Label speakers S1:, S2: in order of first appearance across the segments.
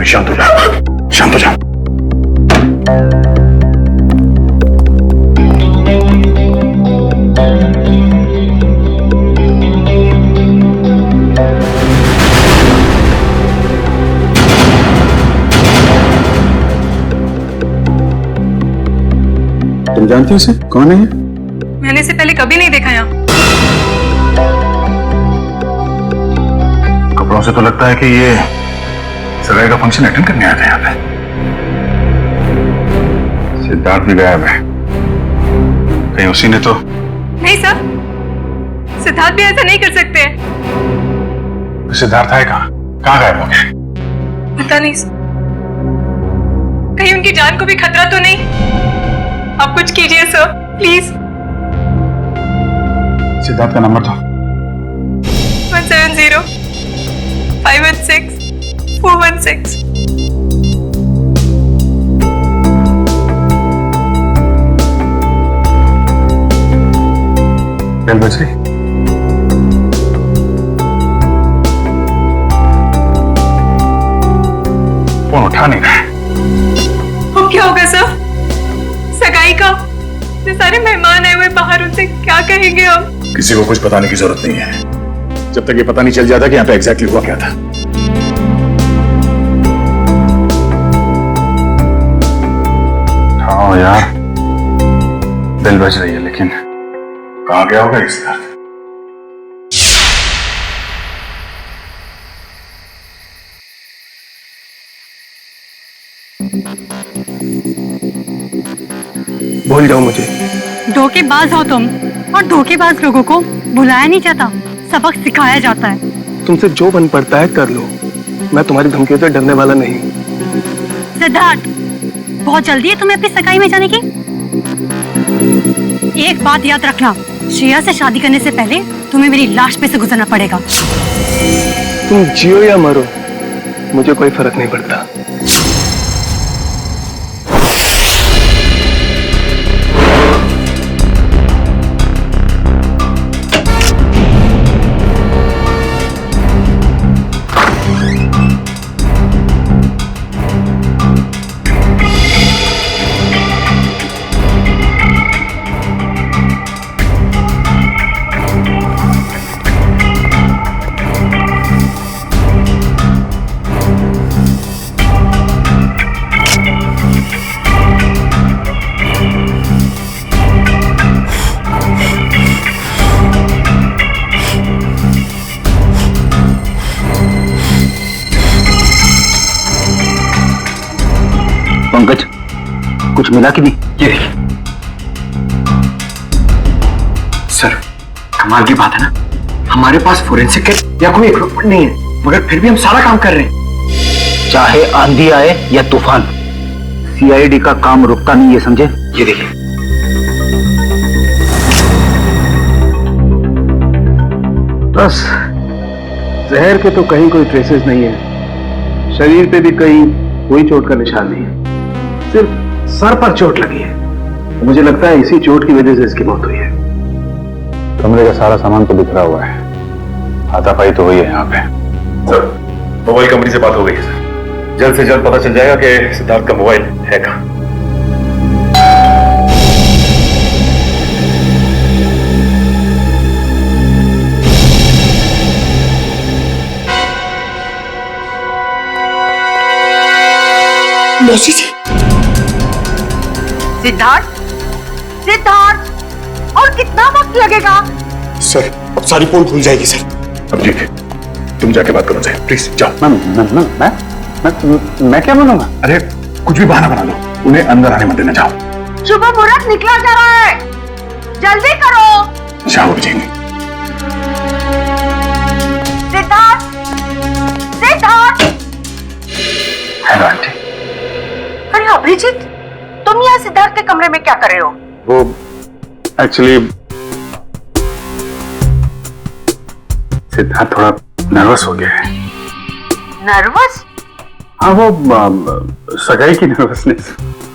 S1: रही, शांत हो जा, शांत हो जा। तुम जानती हो इसे? कौन है ये?
S2: मैंने इसे पहले कभी नहीं देखा यहाँ।
S1: कपड़ों से तो लगता है कि ये सगाई का फंक्शन अटेंड करने आया था यहाँ पे। सिद्धार्थ भी गायब है, कहीं उसी ने तो।
S2: नहीं सर, सिद्धार्थ भी ऐसा नहीं कर सकते।
S1: सिद्धार्थ है कहाँ गायब हो गया?
S2: पता नहीं सर, कहीं उनकी जान को भी खतरा तो नहीं? आप कुछ कीजिए सर, प्लीज।
S1: सिद्धार्थ का नंबर दो।
S2: 170 516 416।
S1: बेल बज रही। फोन उठा नहीं रहा है।
S2: अब क्या होगा सर? सगाई का इतने सारे मेहमान आए हुए बाहर, उनसे क्या कहेंगे हम?
S1: किसी को कुछ बताने की जरूरत नहीं है, जब तक ये पता नहीं चल जाता कि यहाँ पे एग्जैक्टली हुआ क्या था। हाँ यार, बेल बज रही है, लेकिन कहाँ गया होगा इस दर्द?
S3: भूल जाओ मुझे।
S4: धोखेबाज हो तुम, और धोखेबाज लोगों को बुलाया नहीं जाता, सबक सिखाया जाता है।
S3: तुमसे जो बन पड़ता है कर लो, मैं तुम्हारी धमकियों से डरने वाला नहीं।
S4: सिद्धार्थ, बहुत जल्दी है तुम्हें अपनी सगाई में जाने की। एक बात याद रखना, श्रेया से शादी करने से पहले तुम्हें मेरी लाश पे से गुजरना पड़ेगा।
S3: तुम जियो या मरो, मुझे कोई फर्क नहीं पड़ता।
S5: पंकज, कुछ मिला कि नहीं? ये देखिए सर, कमाल की बात है ना, हमारे पास फोरेंसिक किट या कोई इक्विपमेंट नहीं है, मगर फिर भी हम सारा काम कर रहे हैं। चाहे आंधी आए या तूफान, सीआईडी का काम रुकता नहीं है, समझे? ये देखिए।
S3: बस जहर के तो कहीं कोई ट्रेसेस नहीं है, शरीर पे भी कहीं कोई चोट का निशान नहीं है, सिर्फ सर पर चोट लगी है। मुझे लगता है इसी चोट की वजह से इसकी मौत हुई है।
S1: कमरे का सारा सामान तो बिखरा हुआ है, हाथापाई तो हुई है यहाँ पे। सर, मोबाइल कंपनी से बात हो गई है सर, जल्द से जल्द पता चल जाएगा कि सिद्धार्थ का मोबाइल है कहाँ।
S4: सिद्धार्थ, सिद्धार्थ, और कितना वक्त लगेगा?
S1: सर, अब सारी पोल खुल जाएगी सर। अब ठीक है, तुम जाके बात करो सर, प्लीज जाओ।
S5: मैं क्या बनूंगा?
S1: अरे कुछ भी बहाना बना लो, उन्हें अंदर आने मत देना। जाओ।
S4: शुभ मुहूर्त निकला जा रहा है, जल्दी करो।
S1: जाओ विजय।
S4: सिद्धार्थ, सिद्धार्थ।
S1: Hello aunty.
S4: अरे अभिजीत, तुम यहाँ सिद्धार्थ के कमरे में क्या कर रहे हो?
S1: वो एक्चुअली सिद्धार्थ थोड़ा नर्वस हो गया है।
S4: नर्वस?
S1: हाँ, वो सगाई की नर्वसनेस।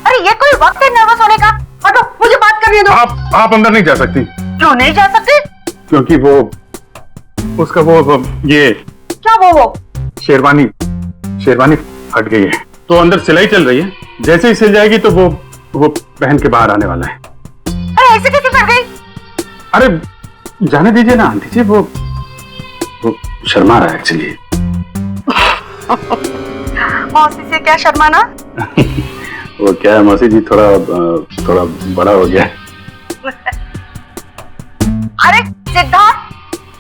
S4: अरे ये कोई वक्त है नर्वस होने का? हटो, मुझे बात करने दो।
S1: आप अंदर नहीं जा सकती।
S4: क्यों नहीं जा सकते?
S1: क्योंकि वो उसका वो ये
S4: क्या वो
S1: शेरवानी फट गई है तो अंदर सिलाई चल रही है, जैसे ही सिल जाएगी तो वो पहन के बाहर आने वाला है।
S4: अरे ऐसे कैसे फट गई?
S1: अरे जाने दीजिए ना आंटी जी, वो शर्मा रहा है एक्चुअली।
S4: मौसी से क्या शर्माना?
S1: वो क्या है मौसी जी, थोड़ा बड़ा हो गया है।
S4: अरे सिद्धार्थ,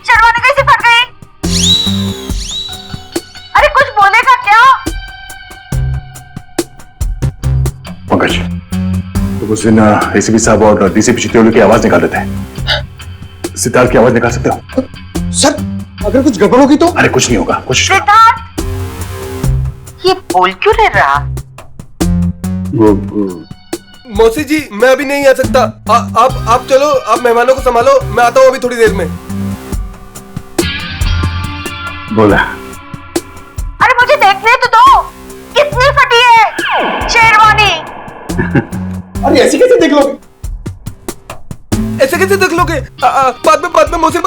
S4: शर्माने कैसे फट गई? अरे कुछ बोलेगा क्या?
S1: पंकज, तो उस दिन एसीपी साहब और डीसीपी चित्तौड़गढ़ की आवाज निकाल देते हैं, सिद्धार्थ की आवाज निकाल सकते हो?
S5: सर अगर कुछ गड़बड़ होगी तो?
S1: अरे कुछ नहीं होगा, कोशिश करो।
S4: सिद्धार्थ, ये बोल क्यों नहीं रहा?
S1: वो
S6: मौसी जी मैं अभी नहीं आ सकता। आप चलो, आप मेहमानों को संभालो, मैं आता हूँ अभी थोड़ी देर में।
S1: बोला।
S4: अरे मुझे देखने तो दो, कितनी फटी है शेरवानी।
S5: अरे ऐसे कैसे देख लोगे?
S6: ऐसे कैसे देख लोगे? बाद में मौसी,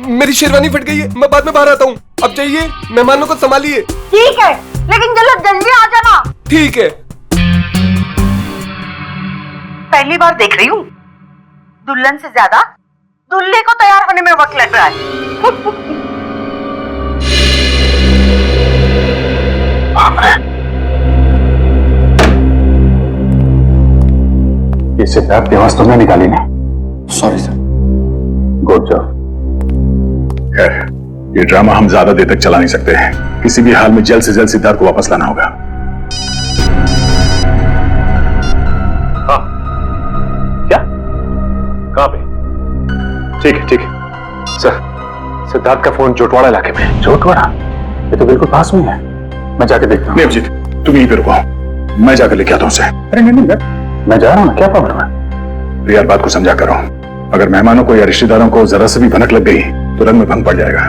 S6: मेरी शेरवानी फट गई है, मैं बाद में बाहर आता हूँ। अब जाइए, मेहमानों को संभालिए।
S4: ठीक है, लेकिन जल्दी आ जाना।
S6: ठीक है।
S4: पहली बार देख रही हूँ, दुल्हन से ज्यादा दूल्हे को तैयार होने में वक्त लग रहा है।
S1: ये सिद्धार्थ की आवाज तुमने निकाली नहीं?
S5: Sorry sir.
S1: Good job. खैर, ये ड्रामा हम ज्यादा देर तक चला नहीं सकते हैं, किसी भी हाल में जल्द से जल्द सिद्धार्थ को वापस लाना होगा। हाँ, क्या? कहां पे? ठीक है सर, सिद्धार्थ का फोन जोटवाड़ा इलाके में। जोटवाड़ा? ये तो बिल्कुल पास में है, मैं जाके देखता हूँ। नहीं अभिजीत, तुम यहीं पे रुको, मैं जाकर लेके आता हूँ उसे। अरे नहीं, मैं जा रहा हूँ ना, क्या प्रॉब्लम है? यार बात को समझा करो, अगर मेहमानों को या रिश्तेदारों को जरा से भी भनक लग गई तो रंग में भंग पड़ जाएगा,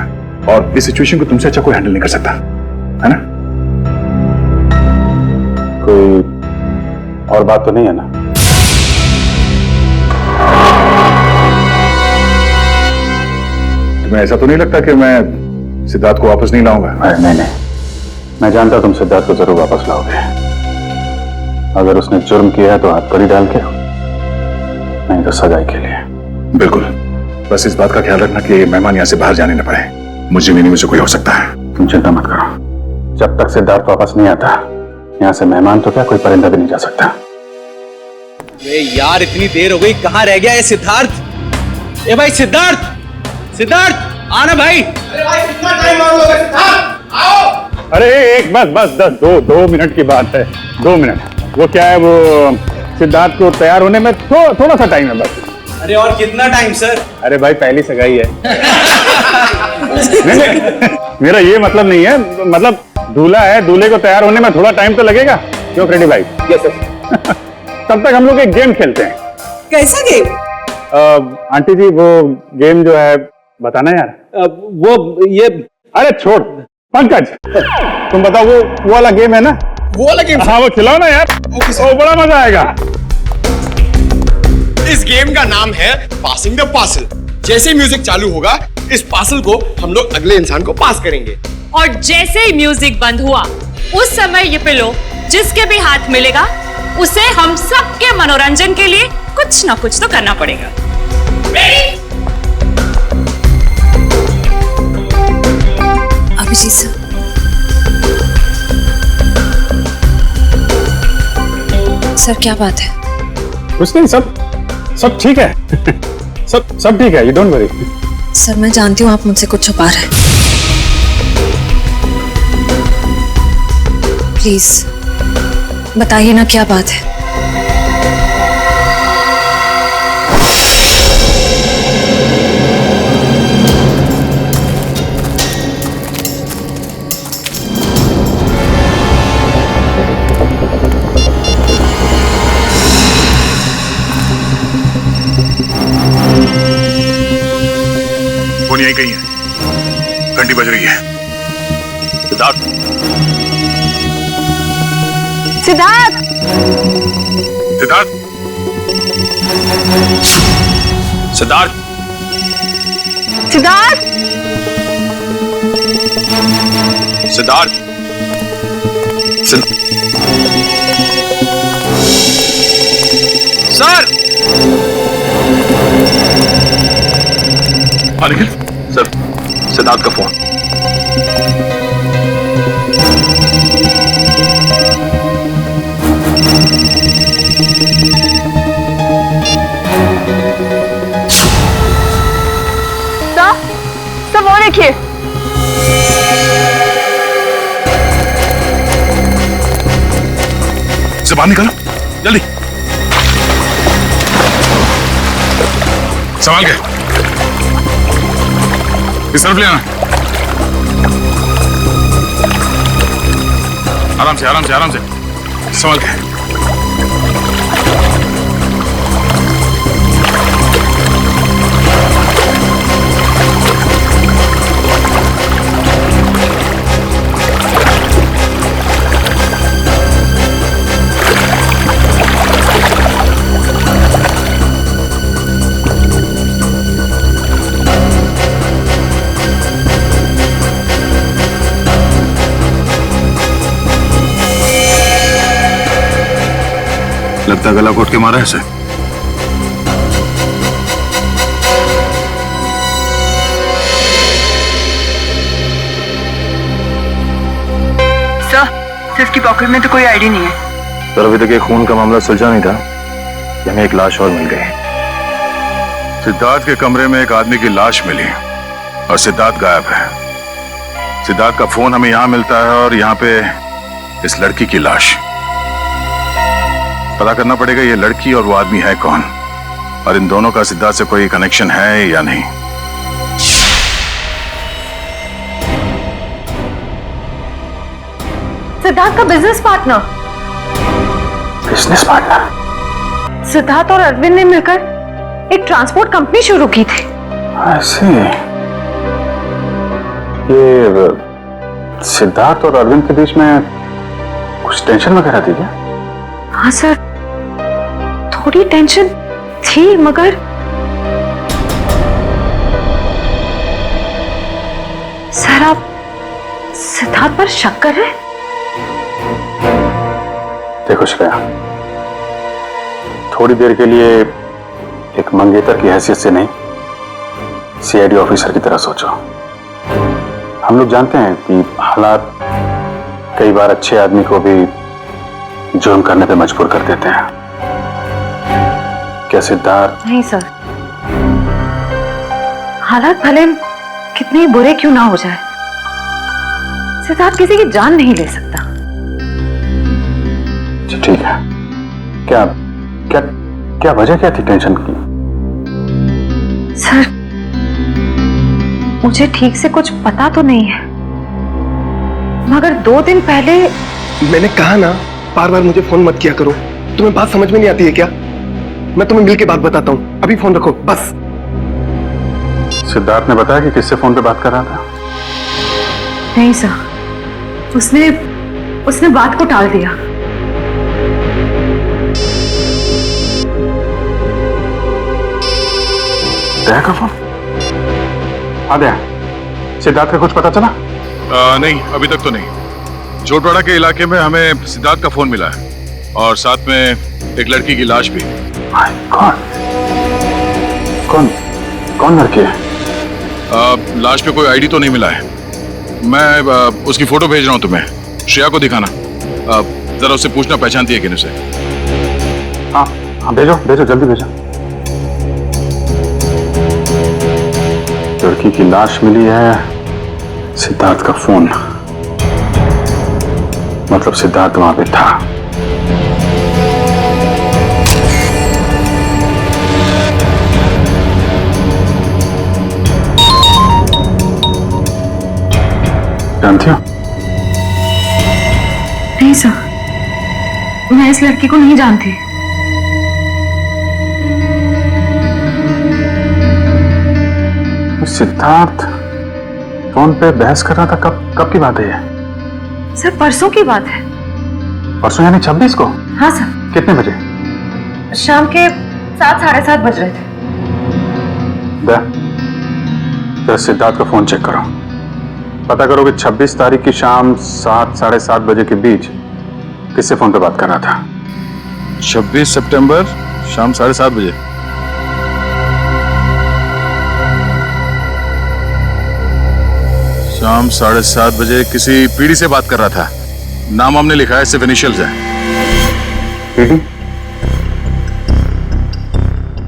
S1: और इस सिचुएशन को तुमसे अच्छा कोई हैंडल नहीं कर सकता, है ना? कोई और बात तो नहीं है ना? तुम्हें ऐसा तो नहीं लगता कि मैं सिद्धार्थ को वापस नहीं लाऊंगा? नहीं, मैं जानता तुम सिद्धार्थ को जरूर वापस लाओगे। अगर उसने जुर्म किया है तो हाथ कड़ी डाल के, नहीं तो सगाई के लिए। बिल्कुल, बस इस बात का ख्याल रखना कि मेहमान यहाँ से बाहर जाने न पाए। मुझे भी नहीं, मुझे कोई हो सकता है। तुम चिंता मत करो, जब तक सिद्धार्थ वापस नहीं आता यहाँ से मेहमान तो क्या कोई परिंदा भी नहीं जा सकता।
S7: यार इतनी देर हो गई, कहाँ रह गया ये सिद्धार्थ? ए भाई सिद्धार्थ, आना भाई।
S5: अरे भाई कितना टाइम और लोगे? सिद्धार्थ आओ।
S1: अरे एक बस 2 मिनट की बात है, 2 मिनट। वो क्या है, वो सिद्धार्थ को तैयार होने में थोड़ा सा टाइम है बस।
S7: अरे और कितना टाइम सर?
S1: अरे भाई पहली सगाई है। नहीं, मेरा ये मतलब नहीं है, मतलब दूल्हा है, दूल्हे को तैयार होने में थोड़ा टाइम तो लगेगा। क्यों फ्रेडी भाई?
S5: Yes sir.
S1: तब तक हम लोग एक गेम खेलते हैं।
S8: कैसा गेम?
S1: आंटी जी वो गेम जो है बताना यार।
S7: वो ये
S1: अरे छोड़ पंकज, तुम बताओ वो वाला गेम है ना?
S7: वो वाला गेम?
S1: हाँ वो खिलाओ ना यार, वो बड़ा मजा आएगा।
S9: इस गेम का नाम है पासिंग द पार्सल। जैसे म्यूजिक चालू होगा, इस पार्सल को हम लोग अगले इंसान को पास करेंगे।
S2: और जैसे ही म्यूजिक बंद हुआ, उस समय ये पिलो जिसके भी हाथ मिलेगा उसे हम सबके मनोरंजन के लिए कुछ ना कुछ तो करना पड़ेगा।
S8: अभिजीत सर, सर क्या बात है?
S1: कुछ नहीं, सब ठीक है। सब ठीक है, यू डोंट वरी।
S8: सर मैं जानती हूँ आप मुझसे कुछ छुपा रहे हैं। प्लीज बताइए ना क्या बात है।
S1: फोन यहीं कहीं है, घंटी बज रही है। सिद्धार्थ,
S4: सिद्धार्थ,
S1: सिद्धार्थ, सिद्धार्थ,
S4: सिद्धार्थ,
S1: सिद्धार्थ, निखिल सर, सिद्धार्थ का फोन।
S2: सब वो देखिए।
S1: से बाहर निकालो जल्दी। संभाल के इस तरफ ले आना। आराम से आराम से आराम से संभाल के। लगता गला घोट के मारा है इसे।
S4: सर, इसकी पॉकेट में तो कोई आईडी नहीं है।
S1: सर, अभी तक ये खून का मामला सुलझा नहीं था कि हमें एक लाश और मिल गई। सिद्धार्थ के कमरे में एक आदमी की लाश मिली और सिद्धार्थ गायब है। सिद्धार्थ का फोन हमें यहां मिलता है और यहां पे इस लड़की की लाश। पता करना पड़ेगा ये लड़की और वो आदमी है कौन, और इन दोनों का सिद्धार्थ से कोई कनेक्शन है या नहीं।
S2: सिद्धार्थ का business partner.
S1: Business partner?
S2: Siddharth और अरविंद ने मिलकर एक ट्रांसपोर्ट कंपनी शुरू की थी।
S1: ऐसे ये सिद्धार्थ और अरविंद के बीच में कुछ टेंशन वगैरह थी क्या?
S2: हाँ सर, थोड़ी टेंशन थी, मगर सर आप सिद्धार्थ पर शक कर रहे हैं?
S1: देखो श्रेया, थोड़ी देर के लिए एक मंगेतर की हैसियत से नहीं, सीआईडी ऑफिसर की तरह सोचो। हम लोग जानते हैं कि हालात कई बार अच्छे आदमी को भी जुर्म करने पे मजबूर कर देते हैं। क्या सिद्धार्थ?
S2: नहीं सर, हालात भले कितने बुरे क्यों ना हो जाए, सिद्धार्थ किसी की जान नहीं ले सकता।
S1: ठीक है, क्या क्या क्या वजह क्या थी टेंशन की?
S2: सर, मुझे ठीक से कुछ पता तो नहीं है, मगर 2 दिन पहले।
S6: मैंने कहा ना, बार बार मुझे फोन मत किया करो। तुम्हें बात समझ में नहीं आती है क्या? मैं तुम्हें मिल के बात बताता हूँ, अभी फोन रखो बस।
S1: सिद्धार्थ ने बताया कि किससे फोन पे बात कर रहा था?
S2: नहीं सर, उसने बात को टाल दिया।
S1: दया का फोन? हाँ दया, सिद्धार्थ का कुछ पता चला?
S10: नहीं, अभी तक तो नहीं। जोटवाड़ा के इलाके में हमें सिद्धार्थ का फोन मिला है और साथ में एक लड़की की लाश भी।
S1: कौन लड़की है?
S10: लाश पे कोई आईडी तो नहीं मिला है। मैं उसकी फोटो भेज रहा हूँ तुम्हें, श्रेया को दिखाना। जरा उससे पूछना पहचानती है कि नहीं उसे।
S1: हाँ भेजो जल्दी भेजो। लड़की की लाश मिली है, सिद्धार्थ का फोन, मतलब सिद्धार्थ वहां पे था। जानती हो?
S2: नहीं सर, मैं इस लड़की को नहीं जानती।
S1: सिद्धार्थ फोन पे बहस कर रहा था, कब की बात है ये?
S2: सर, परसों की बात है।
S1: परसों यानी 26 को?
S2: हाँ सर।
S1: कितने बजे?
S2: शाम के 7, 7:30 बज रहे थे।
S1: जरा सिद्धार्थ का फोन चेक करो, पता करो कि 26 तारीख की शाम 7, 7:30 बजे के बीच किससे फोन पे बात कर रहा था।
S10: 26 सितंबर शाम 7:30 बजे। शाम 7:30 बजे किसी पीढ़ी से बात कर रहा था। नाम हमने लिखा है, सिर्फ इनिशियल्स है।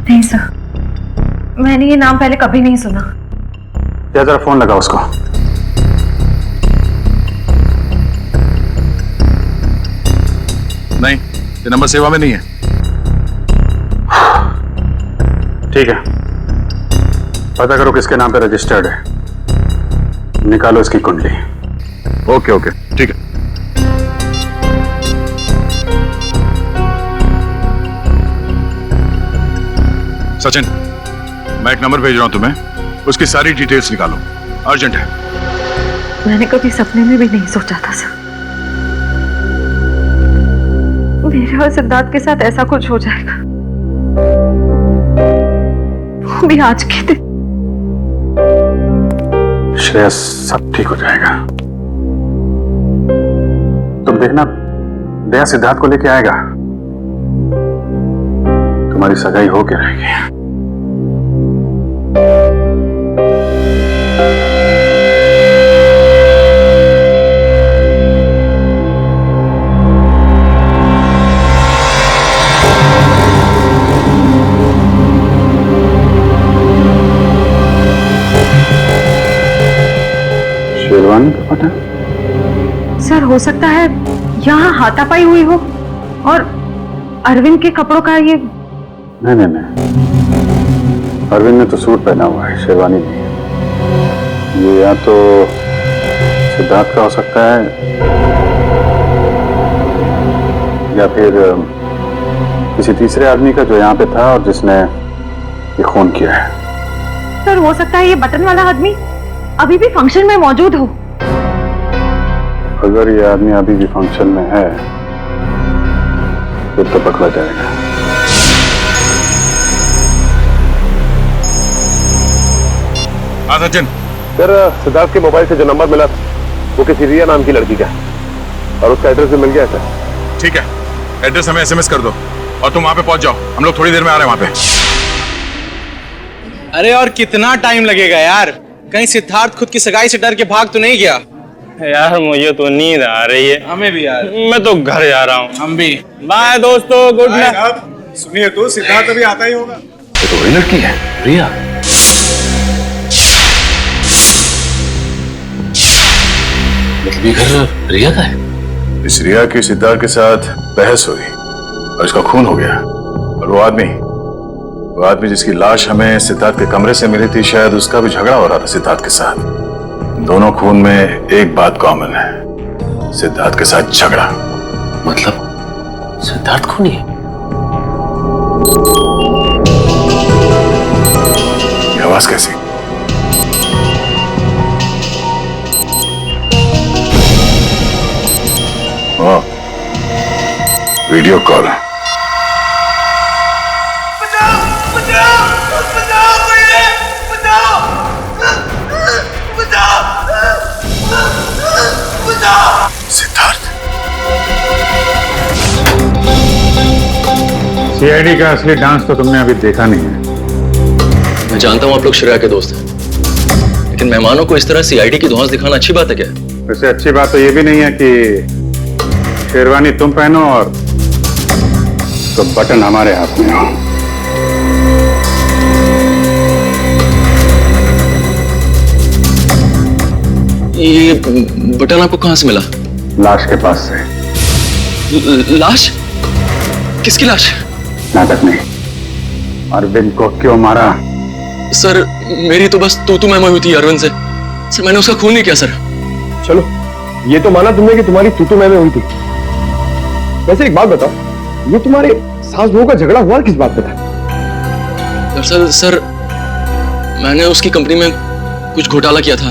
S8: नहीं सर, मैंने ये नाम पहले कभी नहीं सुना।
S1: या जरा फोन लगा उसको।
S10: नहीं, ये नंबर सेवा में नहीं है।
S1: ठीक है, पता करो किसके नाम पे रजिस्टर्ड है, निकालो इसकी कुंडली।
S10: ओके ओके, ठीक है। सचिन, मैं एक नंबर भेज रहा हूं तुम्हें, उसकी सारी डिटेल्स निकालो, अर्जेंट है।
S8: मैंने कभी सपने में भी नहीं सोचा था सर, मेरे और सिद्धार्थ के साथ ऐसा कुछ हो जाएगा, वो भी आज के दिन।
S1: श्रेया, सब ठीक हो जाएगा। तुम देखना, दया सिद्धार्थ को लेके आएगा, तुम्हारी सगाई होके रहेगी। शेरवानी का पता?
S8: सर हो सकता है यहाँ हाथापाई हुई हो और अरविंद के कपड़ों का ये।
S1: नहीं नहीं नहीं, अरविंद ने तो सूट पहना हुआ है, शेरवानी नहीं है। ये या तो सिद्धार्थ का हो सकता है या फिर किसी तीसरे आदमी का जो यहाँ पे था और जिसने ये खून किया है।
S8: सर हो सकता है ये बटन वाला आदमी अभी भी फंक्शन में मौजूद हो।
S1: अगर ये आदमी अभी भी फंक्शन में है फिर तो पकड़ा जाएगा।
S10: हाँ सचिन।
S1: सर, सिद्धार्थ के मोबाइल से जो नंबर मिला था वो किसी रिया नाम की लड़की का और उसका एड्रेस भी मिल गया सर।
S10: ठीक है, एड्रेस हमें एसएमएस कर दो और तुम वहां पे पहुंच जाओ, हम लोग थोड़ी देर में आ रहे हैं वहां पे।
S7: अरे और कितना टाइम लगेगा यार? कहीं सिद्धार्थ खुद की सगाई से डर के भाग तो नहीं गया?
S11: यार मुझे तो नींद आ रही है।
S7: हमें भी यार।
S11: मैं तो घर जा रहा हूँ।
S7: हम भी।
S11: बाय दोस्तों, गुड नाइट।
S9: सुनिए तो, सिद्धार्थ अभी आता ही होगा।
S1: ये तो वही लड़की है, रिया। मतलब ये घर रिया का है?
S10: इस रिया की सिद्धार्थ के साथ बहस हुई और इसका खून हो गया। और वो आदमी जिसकी लाश हमें सिद्धार्थ के कमरे से मिली थी, शायद उसका भी झगड़ा हो रहा था सिद्धार्थ के साथ। दोनों खून में एक बात कॉमन है, सिद्धार्थ के साथ झगड़ा।
S1: मतलब सिद्धार्थ खूनी है?
S10: ये आवाज कैसी? Video call.
S1: सीआईडी का असली डांस तो तुमने अभी देखा नहीं है।
S12: मैं जानता हूं आप लोग श्रेया के दोस्त हैं, लेकिन मेहमानों को इस तरह सीआईडी की धौंस दिखाना अच्छी बात है क्या?
S1: वैसे अच्छी बात तो ये भी नहीं है कि शेरवानी तुम पहनो और तो बटन हमारे हाथ में हो।
S12: ये बटन आपको कहां से मिला?
S1: लाश के पास से।
S12: लाश? किसकी लाश?
S1: नाटक नहीं। अरविंद को क्यों मारा?
S12: सर मेरी तो बस तू मैं हुई थी अरविंद से। सर मैंने उसका खून नहीं किया सर।
S6: चलो, ये तो माना तुमने कि तुम्हारी तू मैं हुई थी। वैसे एक बात बताओ, ये तुम्हारे सास बहू का झगड़ा हुआ किस बात पे था?
S12: दरअसल सर मैंने उसकी कंपनी में कुछ घोटाला किया था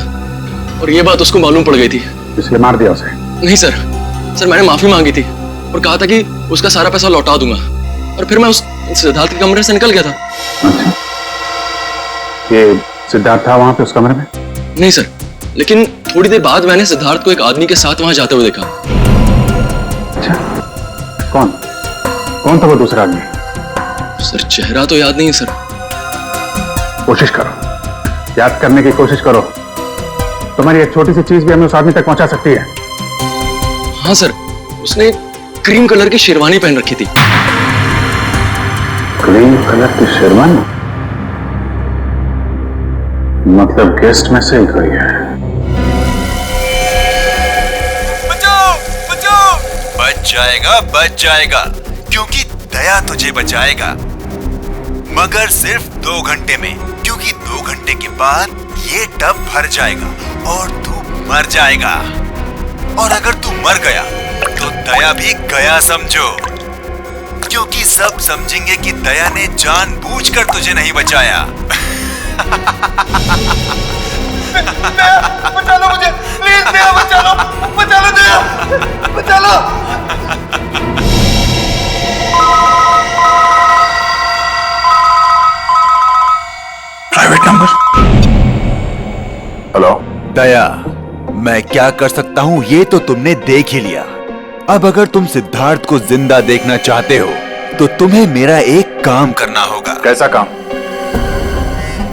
S12: और ये बात उसको मालूम पड़ गई थी,
S1: इसलिए मार दिया उसे?
S12: नहीं सर, मैंने माफी मांगी थी और कहा था कि उसका सारा पैसा लौटा दूंगा और फिर मैं उस सिद्धार्थ के कमरे से निकल गया था।
S1: अच्छा, ये सिद्धार्थ था वहां पे उस कमरे में?
S12: नहीं सर, लेकिन थोड़ी देर बाद मैंने सिद्धार्थ को एक आदमी के साथ वहां जाते हुए देखा।
S1: अच्छा, कौन था वो दूसरा आदमी?
S12: सर चेहरा तो याद नहीं है सर।
S1: कोशिश करो, याद करने की कोशिश करो।
S3: तुम्हारी एक छोटी सी चीज भी हमें उस आदमी तक पहुंचा सकती है।
S12: हाँ सर, उसने क्रीम कलर की शेरवानी पहन रखी थी।
S10: क्रीम कलर की शेरवानी? मतलब गेस्ट में से ही कोई है।
S9: बचाओ बचाओ! बच जाएगा क्योंकि दया तुझे बचाएगा, मगर सिर्फ 2 घंटे में, क्योंकि 2 घंटे के बाद ये टब भर जाएगा और तू मर जाएगा। और अगर तू मर गया तो दया भी गया समझो, क्योंकि सब समझेंगे कि दया ने जानबूझकर तुझे नहीं बचाया।
S6: बचा लो मुझे, प्लीज दया, बचा लो दया, बचा लो।
S10: Private number. हेलो
S9: दया, मैं क्या कर सकता हूँ ये तो तुमने देख ही लिया। अब अगर तुम सिद्धार्थ को जिंदा देखना चाहते हो तो तुम्हें मेरा एक काम करना होगा।
S10: कैसा काम?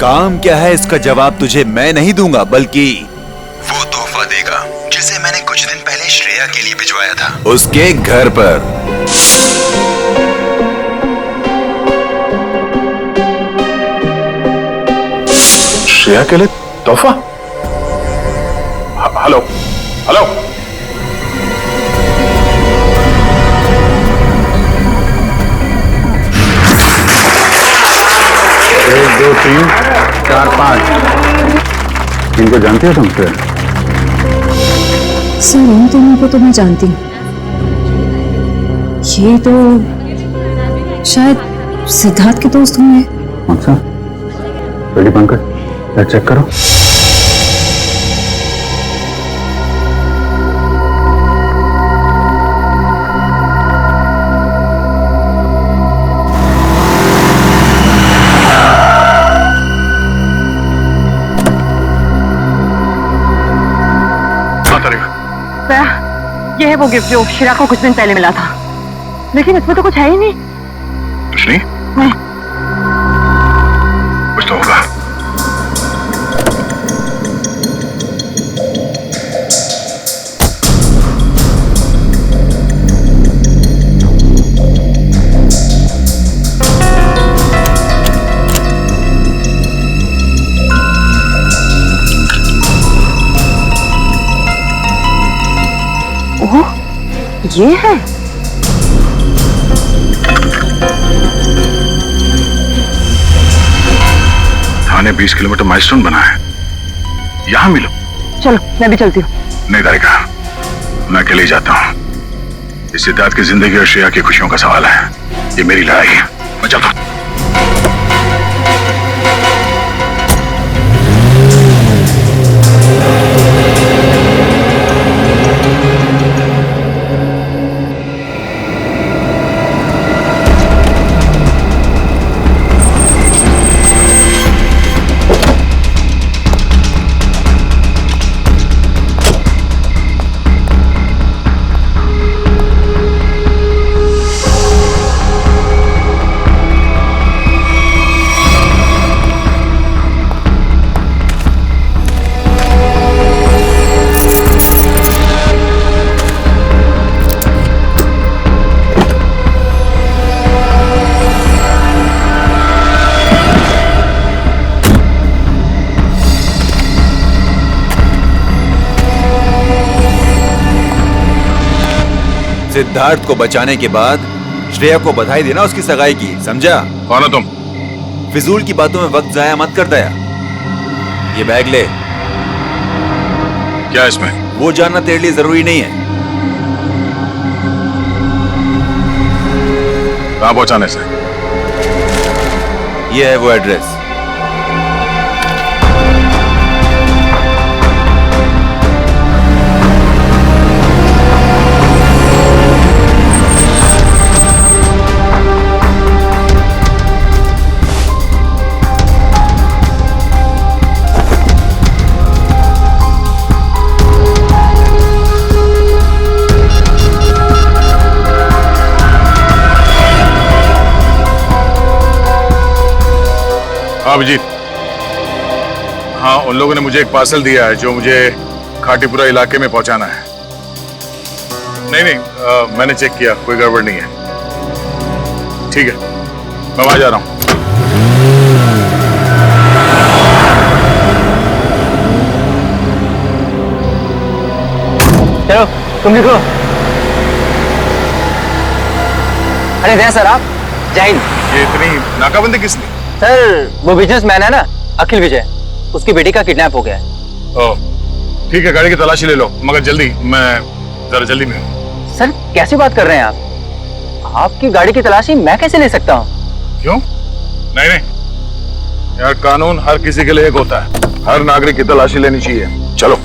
S9: काम क्या है इसका जवाब तुझे मैं नहीं दूंगा, बल्कि वो तोहफा देगा जिसे मैंने कुछ दिन पहले श्रेया के लिए भिजवाया था, उसके घर पर।
S10: श्रेया के लिए तोहफा? हेलो हेलो, 1 2 3 4 5 इनको जानते हो तुम? फिर
S8: सर इन दोनों को तो मैं जानती हूँ। ये तो शायद सिद्धार्थ के दोस्त होंगे।
S3: अच्छा, रेडी पंकज, चेक करो।
S8: ये है वो गिफ्ट जो शिरा को कुछ दिन पहले मिला था, लेकिन इसमें तो कुछ है ही नहीं।
S10: कुछ नहीं?
S8: नहीं।
S10: कुछ तो होगा।
S8: ओह, ये है।
S10: थाने 20 किलोमीटर माइलस्टोन बना है, यहां मिलो।
S8: चलो मैं भी चलती हूँ।
S10: नहीं तारिका, मैं अकेले ही जाता हूँ। इस सिद्धार्थ की जिंदगी और श्रेया की खुशियों का सवाल है, ये मेरी लड़ाई है, मैं चलता हूँ।
S9: सिद्धार्थ को बचाने के बाद श्रेया को बधाई देना उसकी सगाई की, समझा?
S10: कौन हो तुम?
S9: फिजूल की बातों में वक्त जाया मत कर दया। ये बैग ले।
S10: क्या इसमें?
S9: वो जानना तेरे लिए जरूरी नहीं है।
S10: कहां पहुंचाने से?
S9: ये है वो एड्रेस।
S10: अभिजीत, हाँ, उन लोगों ने मुझे एक पार्सल दिया है जो मुझे खाटीपुरा इलाके में पहुंचाना है। नहीं, मैंने चेक किया, कोई गड़बड़ नहीं है। ठीक है, मैं वहां जा रहा हूं।
S5: चलो तुम लिखो। अरे जय सर, आप जय हिंद।
S10: ये इतनी नाकाबंदी किसने?
S5: सर वो बिजनेसमैन है ना, अखिल विजय, उसकी बेटी का किडनैप हो गया है।
S10: ओह, ठीक है, गाड़ी की तलाशी ले लो, मगर जल्दी, मैं जरा जल्दी में हूं।
S5: सर कैसी बात कर रहे हैं आप? आपकी गाड़ी की तलाशी मैं कैसे ले सकता हूँ?
S10: क्यों? नहीं नहीं यार, कानून हर किसी के लिए एक होता है, हर नागरिक की तलाशी लेनी चाहिए। चलो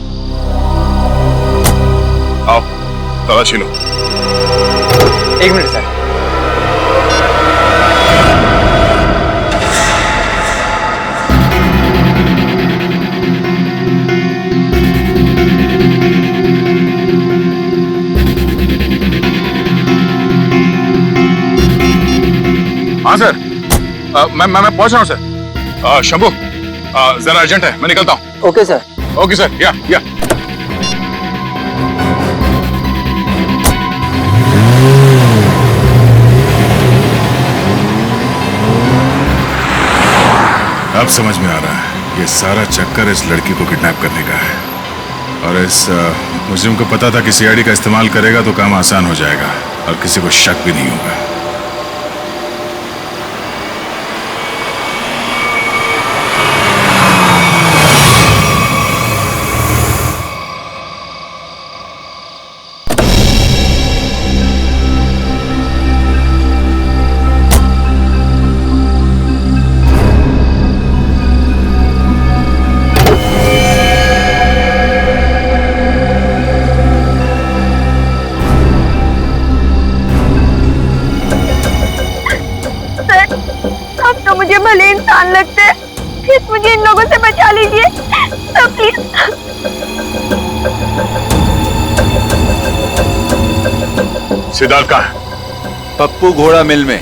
S10: आओ, तलाशी लो।
S5: एक मिनट सर।
S10: हाँ सर, मैं पहुंच रहा हूँ सर। शंभू, जरा अर्जेंट है, मैं निकलता हूँ।
S5: Okay sir.
S10: ओके सर, या अब समझ में आ रहा है, ये सारा चक्कर इस लड़की को किडनैप करने का है। और इस मुजरिम को पता था कि सीआईडी का इस्तेमाल करेगा तो काम आसान हो जाएगा और किसी को शक भी नहीं होगा।
S13: मुझे भले इंसान लगते हैं, प्लीज मुझे इन लोगों से बचा लीजिए तो प्लीज।
S10: सिद्धार्थ कहाँ है?
S9: पप्पू घोड़ा मिल में।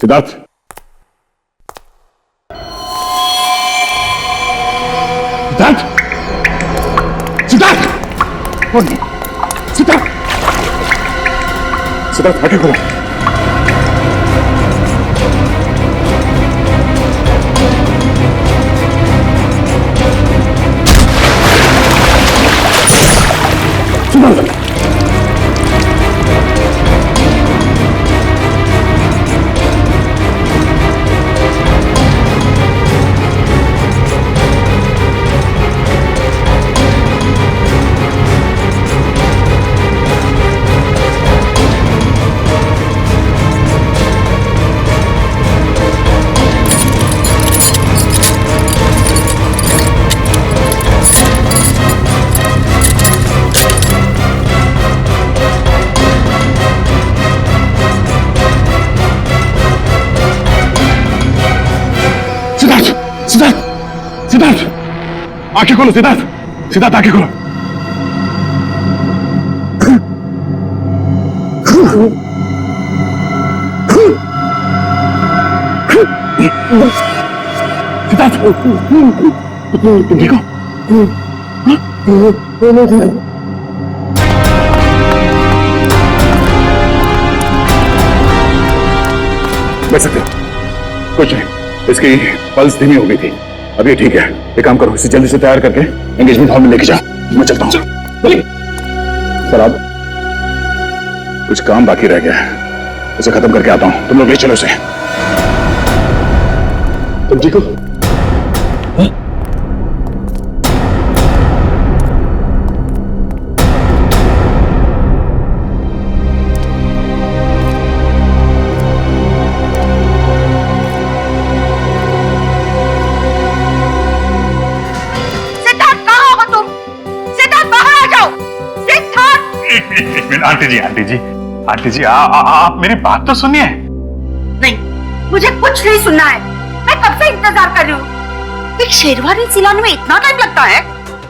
S10: सिद्धार्थ, सिद्धार्थ, सिद्धार्थ, सिद्धार्थ, सिद्धार्थ, आगे खोलो। सिद्धार्थ, सिद्धार्थ, आंखें खोलो सिद्धार्थ, सिद्धार्थ आंखें खोलो। सिद्धार्थ, तुम ठीक हो? बैठ सकते हो। कुछ नहीं, इसकी पल्स धीमी हो गई थी, अब ये ठीक है। एक काम करो, इसे जल्दी से तैयार करके एंगेजमेंट हॉल में लेके जाओ। मैं चलता हूँ। सर अब कुछ काम बाकी रह गया है, उसे खत्म करके आता हूँ। तुम लोग ले चलो उसे। तुम ठीक हो? आंटी जी, आप मेरी बात तो सुनिए।
S13: नहीं, मुझे कुछ नहीं सुनना है। मैं कब से इंतजार कर रही हूँ। एक शेरवानी सिलाने में इतना टाइम लगता है?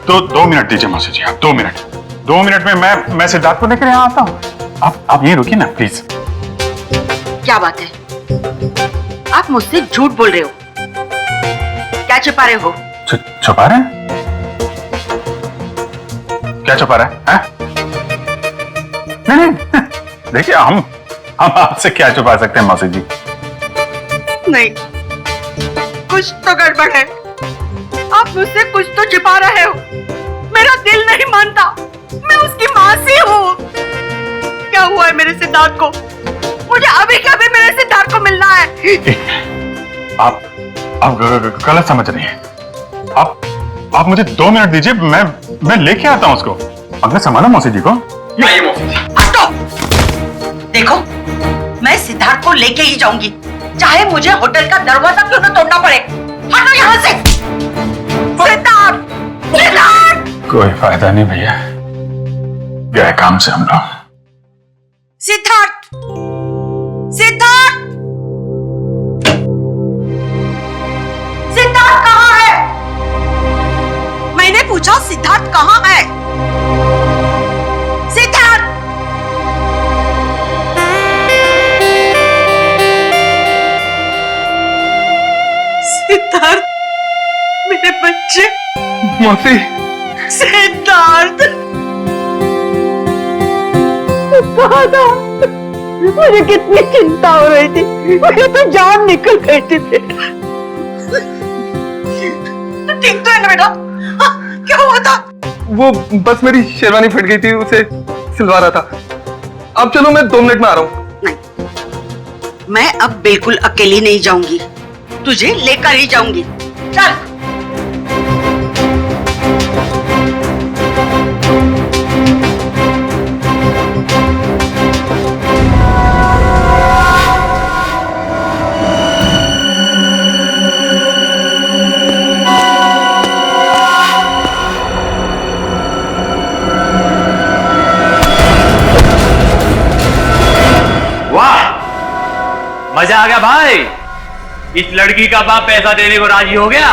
S10: तो 2 मिनट दीजिए मौसी जी, आप 2 मिनट। 2 मिनट में मैं सिद्धार्थ को लेकर यहाँ आता हूँ। आप यहीं रुकिए ना प्लीज।
S13: क्या बात है, आप मुझसे झूठ बोल रहे हो? क्या छुपा रहे हो?
S10: छुपा रहे हैं? क्या छुपा रहे हैं? नहीं, देखिए हम आपसे क्या छुपा सकते हैं मौसी जी?
S13: नहीं, कुछ तो गड़बड़ है। आप मुझसे कुछ तो छिपा रहे हो। मेरा दिल नहीं मानता, मैं उसकी माँ सी हूँ। क्या हुआ है मेरे सिद्धार्थ को? मुझे अभी कभी मेरे सिद्धार्थ को मिलना है।
S10: आप गलत समझ रही हैं। आप मुझे 2 मिनट दीजिए, मैं लेके आता हूँ उसको। अपने संभालो मौसी जी को।
S13: देखो, मैं सिद्धार्थ को लेके ही जाऊंगी, चाहे मुझे होटल का दरवाजा क्यों न तोड़ना पड़े। हटो यहाँ से। सिद्धार्थ, सिद्धार्थ।
S10: कोई फायदा नहीं भैया, गए काम से हम लोग।
S13: सिद्धार्थ, सिद्धार्थ, सिद्धार्थ कहाँ है? मैंने पूछा सिद्धार्थ कहाँ है? सिद्धार्थ, सिद्धार्थ, मेरे बच्चे।
S6: मौसी।
S13: सिद्धार्थ, कहाँ था? मुझे कितनी चिंता हो रही थी, मुझे तो जान निकल गई थी। तो ठीक तो है ना बेटा? क्या हुआ था?
S6: वो बस मेरी शेरवानी फट गई थी, उसे सिलवा रहा था। अब चलो, मैं 2 मिनट में आ रहा हूँ।
S13: नहीं, मैं अब बिल्कुल अकेली नहीं जाऊंगी, तुझे लेकर ही जाऊंगी। चल।
S7: मजा आ गया भाई। इस लड़की का बाप पैसा देने को राजी हो गया।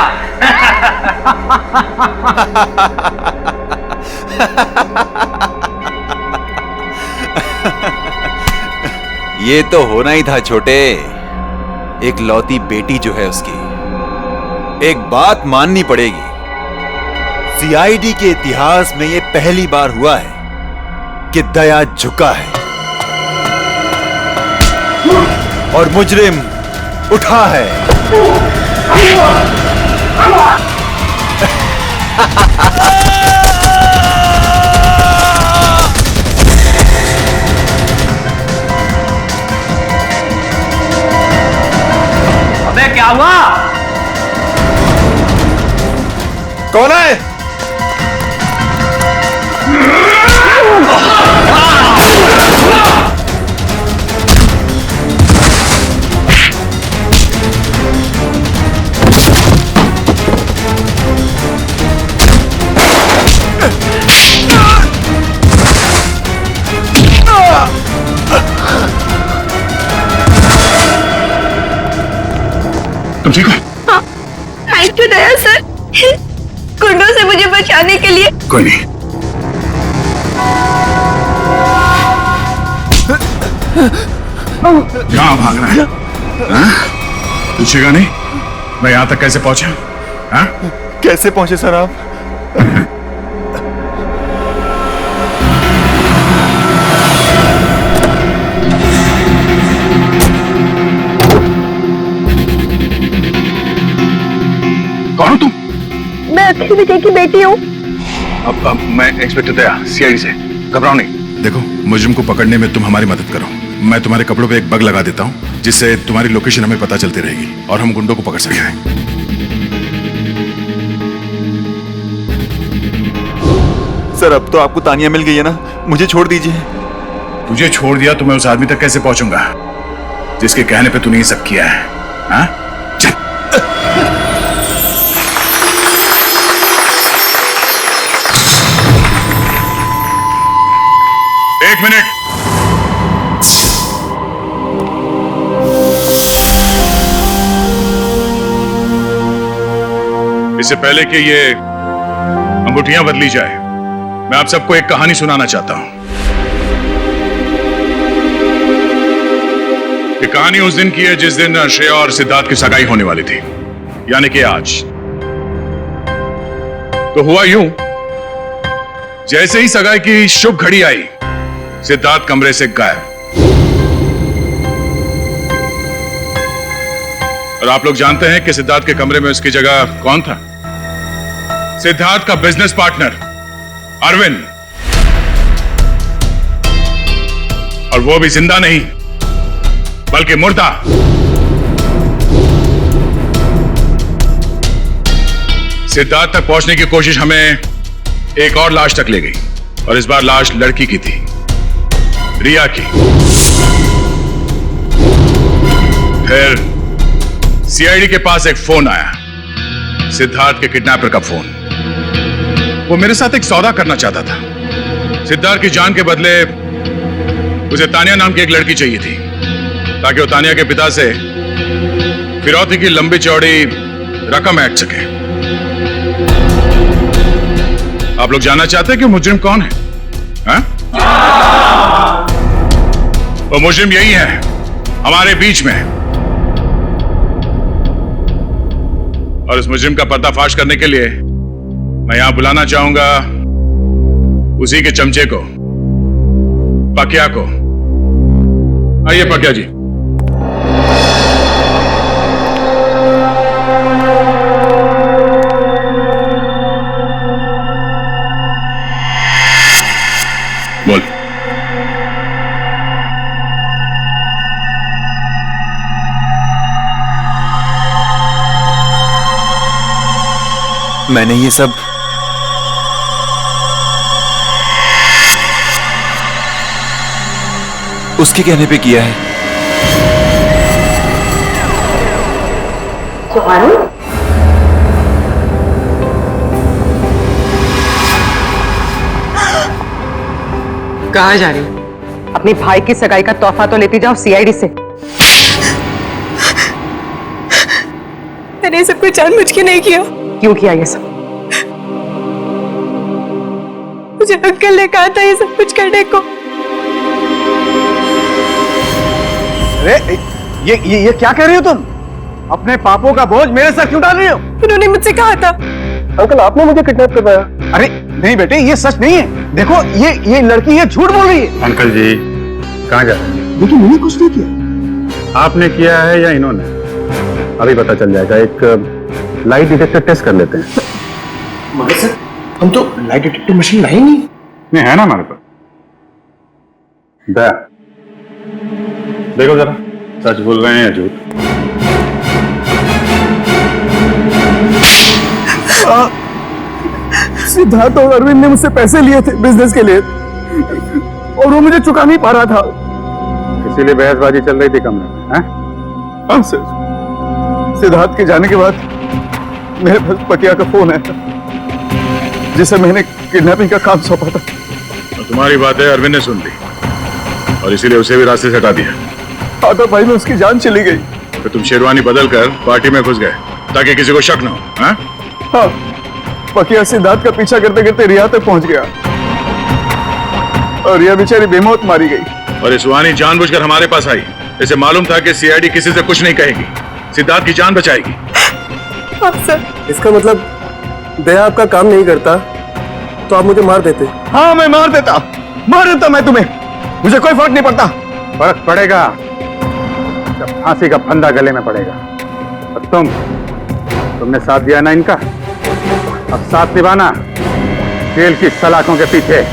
S9: ये तो होना ही था छोटे। एक लौती बेटी जो है उसकी, एक बात माननी पड़ेगी, सीआईडी के इतिहास में ये पहली बार हुआ है कि दया झुका है और मुजरिम उठा है।
S7: अबे क्या हुआ?
S6: कौन है?
S10: तुम ठीक हो?
S13: थैंक यू दया सर, गुंडों से मुझे बचाने के लिए।
S10: कोई नहीं। कहाँ भाग रहा है? पूछेगा नहीं मैं यहां तक कैसे पहुंचा? हाँ?
S9: कैसे पहुंचे सर आप?
S10: कौन हो तुम?
S13: मैं अखिल विजय की बेटी हूँ।
S10: अब मैं इंस्पेक्टर दया सीआईडी से। घबराओ नहीं। देखो मुजरिम को पकड़ने में तुम हमारी मदद करो। मैं तुम्हारे कपड़ों पे एक बग लगा देता हूँ जिससे तुम्हारी लोकेशन हमें पता चलती रहेगी और हम गुंडों को पकड़ सकेंगे।
S9: सर अब तो आपको तानिया मिल गई है ना, मुझे छोड़ दीजिए।
S10: तुझे छोड़ दिया तो मैं उस आदमी तक कैसे पहुंचूंगा जिसके कहने पे तूने ये सब किया है? हाँ? एक मिनट। इससे पहले कि ये अंगूठियां बदली जाए, मैं आप सबको एक कहानी सुनाना चाहता हूं। ये कहानी उस दिन की है जिस दिन श्रेया और सिद्धार्थ की सगाई होने वाली थी, यानी कि आज। तो हुआ यूं, जैसे ही सगाई की शुभ घड़ी आई, सिद्धार्थ कमरे से गायब। और आप लोग जानते हैं कि सिद्धार्थ के कमरे में उसकी जगह कौन था? सिद्धार्थ का बिजनेस पार्टनर अरविंद। और वो भी जिंदा नहीं बल्कि मुर्दा। सिद्धार्थ तक पहुंचने की कोशिश हमें एक और लाश तक ले गई, और इस बार लाश लड़की की थी, रिया की। फिर सीआईडी के पास एक फोन आया, सिद्धार्थ के किडनैपर का फोन। वो मेरे साथ एक सौदा करना चाहता था। सिद्धार्थ की जान के बदले उसे तानिया नाम की एक लड़की चाहिए थी, ताकि वो तानिया के पिता से फिरौती की लंबी चौड़ी रकम ऐंठ सके। आप लोग जानना चाहते हैं कि मुजरिम कौन है? हाँ? वो मुजरिम यही है, हमारे बीच में। और इस मुजरिम का पर्दाफाश करने के लिए मैं यहां बुलाना चाहूंगा उसी के चमचे को, पकिया को। आइए पकिया जी। बोल।
S9: मैंने ये सब उसके कहने पे किया है।
S13: तो अरुण,
S14: कहाँ जा रही?
S13: अपने भाई की सगाई का तोहफा तो लेती जाओ सीआईडी से।
S14: मैंने सब कुछ जानबूझ के नहीं किया।
S13: क्यों किया ये सब?
S14: मुझे अंकल ने कहा था ये सब कुछ करने को।
S5: अरे ये क्या कह रही हो तुम? अपने पापों का बोझ मेरे सर क्यों डाल रही हो?
S14: उन्होंने मुझसे कहा था।
S3: अंकल आपने मुझे किडनैप करवाया।
S5: अरे नहीं बेटे, ये सच नहीं है। देखो ये लड़की ये झूठ बोल रही है।
S10: अंकल जी कहाँ जा रहे हैं?
S5: लेकिन मैंने कुछ नहीं किया।
S10: आपने किया है या इन्होंने? अभी पता चल जाएगा। एक लाइट डिटेक्टर टेस्ट कर लेते हैं।
S5: मगर सर, हम तो लाइट डिटेक्टर मशीन लाई नहीं
S10: है ना हमारे पास। दया देखो जरा, सच बोल रहे हैं या झूठ?
S3: सिद्धार्थ और अरविंद ने मुझसे पैसे लिए थे बिजनेस के लिए, और वो मुझे चुका नहीं पा रहा था।
S10: इसीलिए बहसबाजी चल रही थी कमरे में? हैं?
S3: हाँ सर, सिद्धार्थ के जाने के बाद मेरे पास पकिया का फोन आया था, जिसे मैंने किडनैपिंग का काम सौंपा था।
S10: और तुम्हारी बातें अरविंद ने सुन ली और इसीलिए उसे भी रास्ते से हटा दिया।
S3: आधा भाई में उसकी जान चली गई।
S10: तो तुम शेरवानी बदल कर पार्टी में घुस गए ताकि किसी को शक न हो। हाँ?
S3: हाँ, पकिया सिद्धार्थ का पीछा करते करते रिया तक पहुंच गया, और रिया बेचारी बेमौत मारी गई।
S10: और ये सुहानी जानबूझकर हमारे पास आई। इसे मालूम था कि सीआईडी किसी से कुछ नहीं कहेगी। सिद्धार्थ की जान बचाएगी।
S14: हाँ सर।
S6: इसका मतलब दया आपका काम नहीं करता तो आप मुझे मार देते।
S5: हाँ मैं मार देता मैं तुम्हें, मुझे कोई फर्क नहीं पड़ता।
S3: फर्क पड़ेगा जब फांसी का फंदा गले में पड़ेगा। और तुमने साथ दिया ना इनका, अब साथ निभाना जेल की सलाखों के पीछे।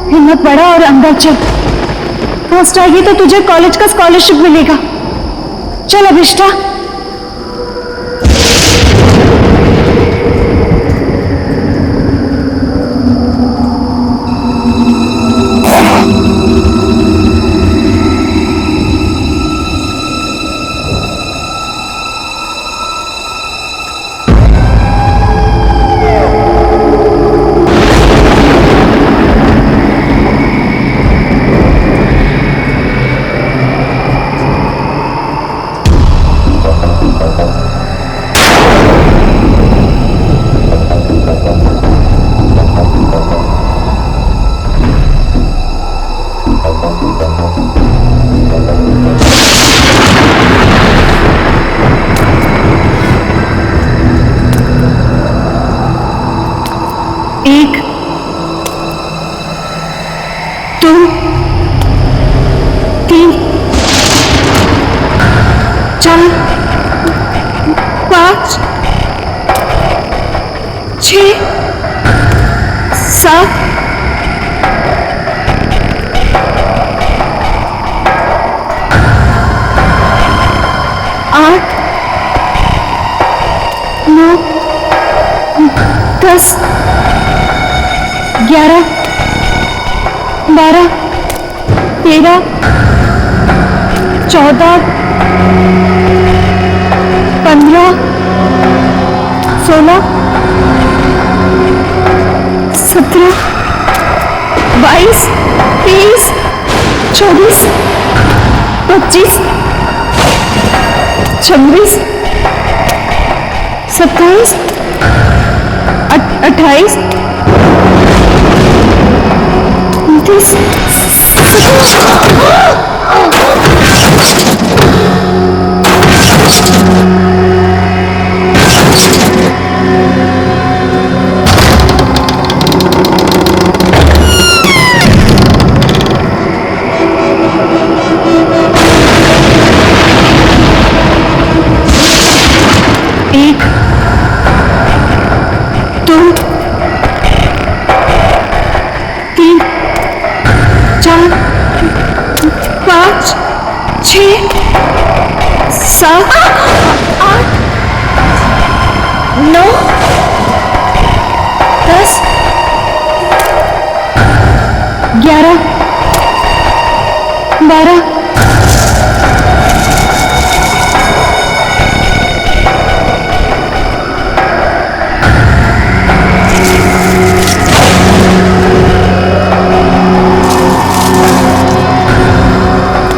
S8: हिम्मत बढ़ा और अंदर चल। फर्स्ट आएगी तो तुझे कॉलेज का स्कॉलरशिप मिलेगा। चल अभिष्टा। 2 3 4 5 6 7 8 9 10 11 12 13 14 15 16 17 22 23 24 25 26 27 28 29 1 2 3 4 5 6 7 8 9 10 11 12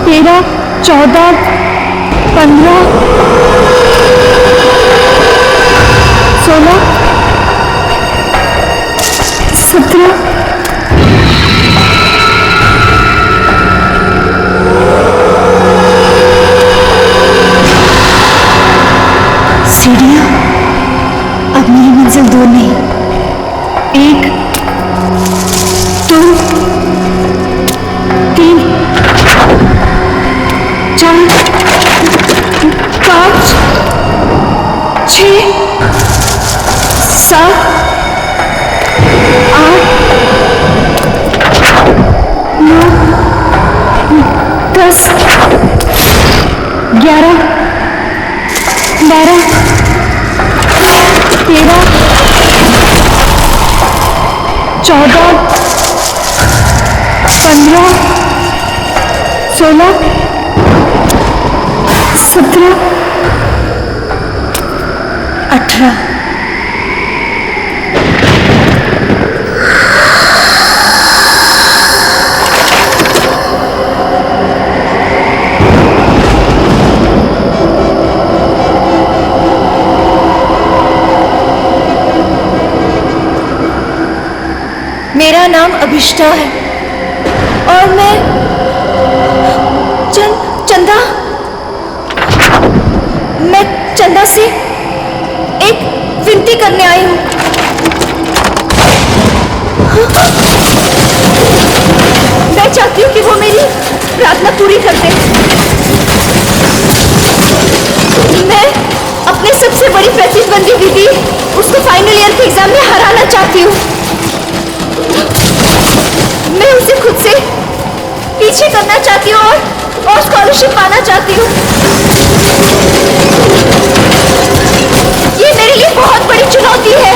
S8: 13 14 15 16 17 सीढ़ियां अब मेरी मंजिल दूर नहीं 1 2 3 4 5 6 7 8 9 10 11 12 13 14 15 16 17 18 मेरा नाम अभिष्टा है और मैं चंदा मैं चंदा से एक विनती करने आई हूँ। मैं चाहती हूँ कि वो मेरी प्रार्थना पूरी कर दे। मैं अपने सबसे बड़ी प्रतिद्वंदी दीदी उसको फाइनल ईयर के एग्जाम में हराना चाहती हूँ। मैं उसे खुद से पीछे करना चाहती हूँ और स्कॉलरशिप पाना चाहती हूँ। ये मेरे लिए बहुत बड़ी चुनौती है।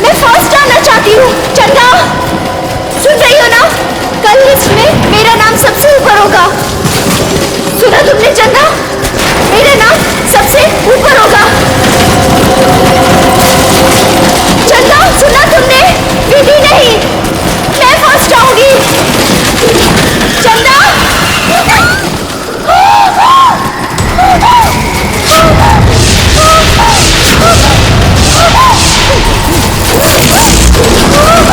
S8: मैं फर्स्ट आना चाहती हूँ। चंदा, सुन रही हो ना? कल लिस्ट में मेरा नाम सबसे ऊपर होगा। सुना तुमने चंदा? मेरा नाम सबसे ऊपर होगा। चंदा, सुना तुमने? विधि नहीं, मैं फर्स्ट आऊंगी। चंदा, Oh!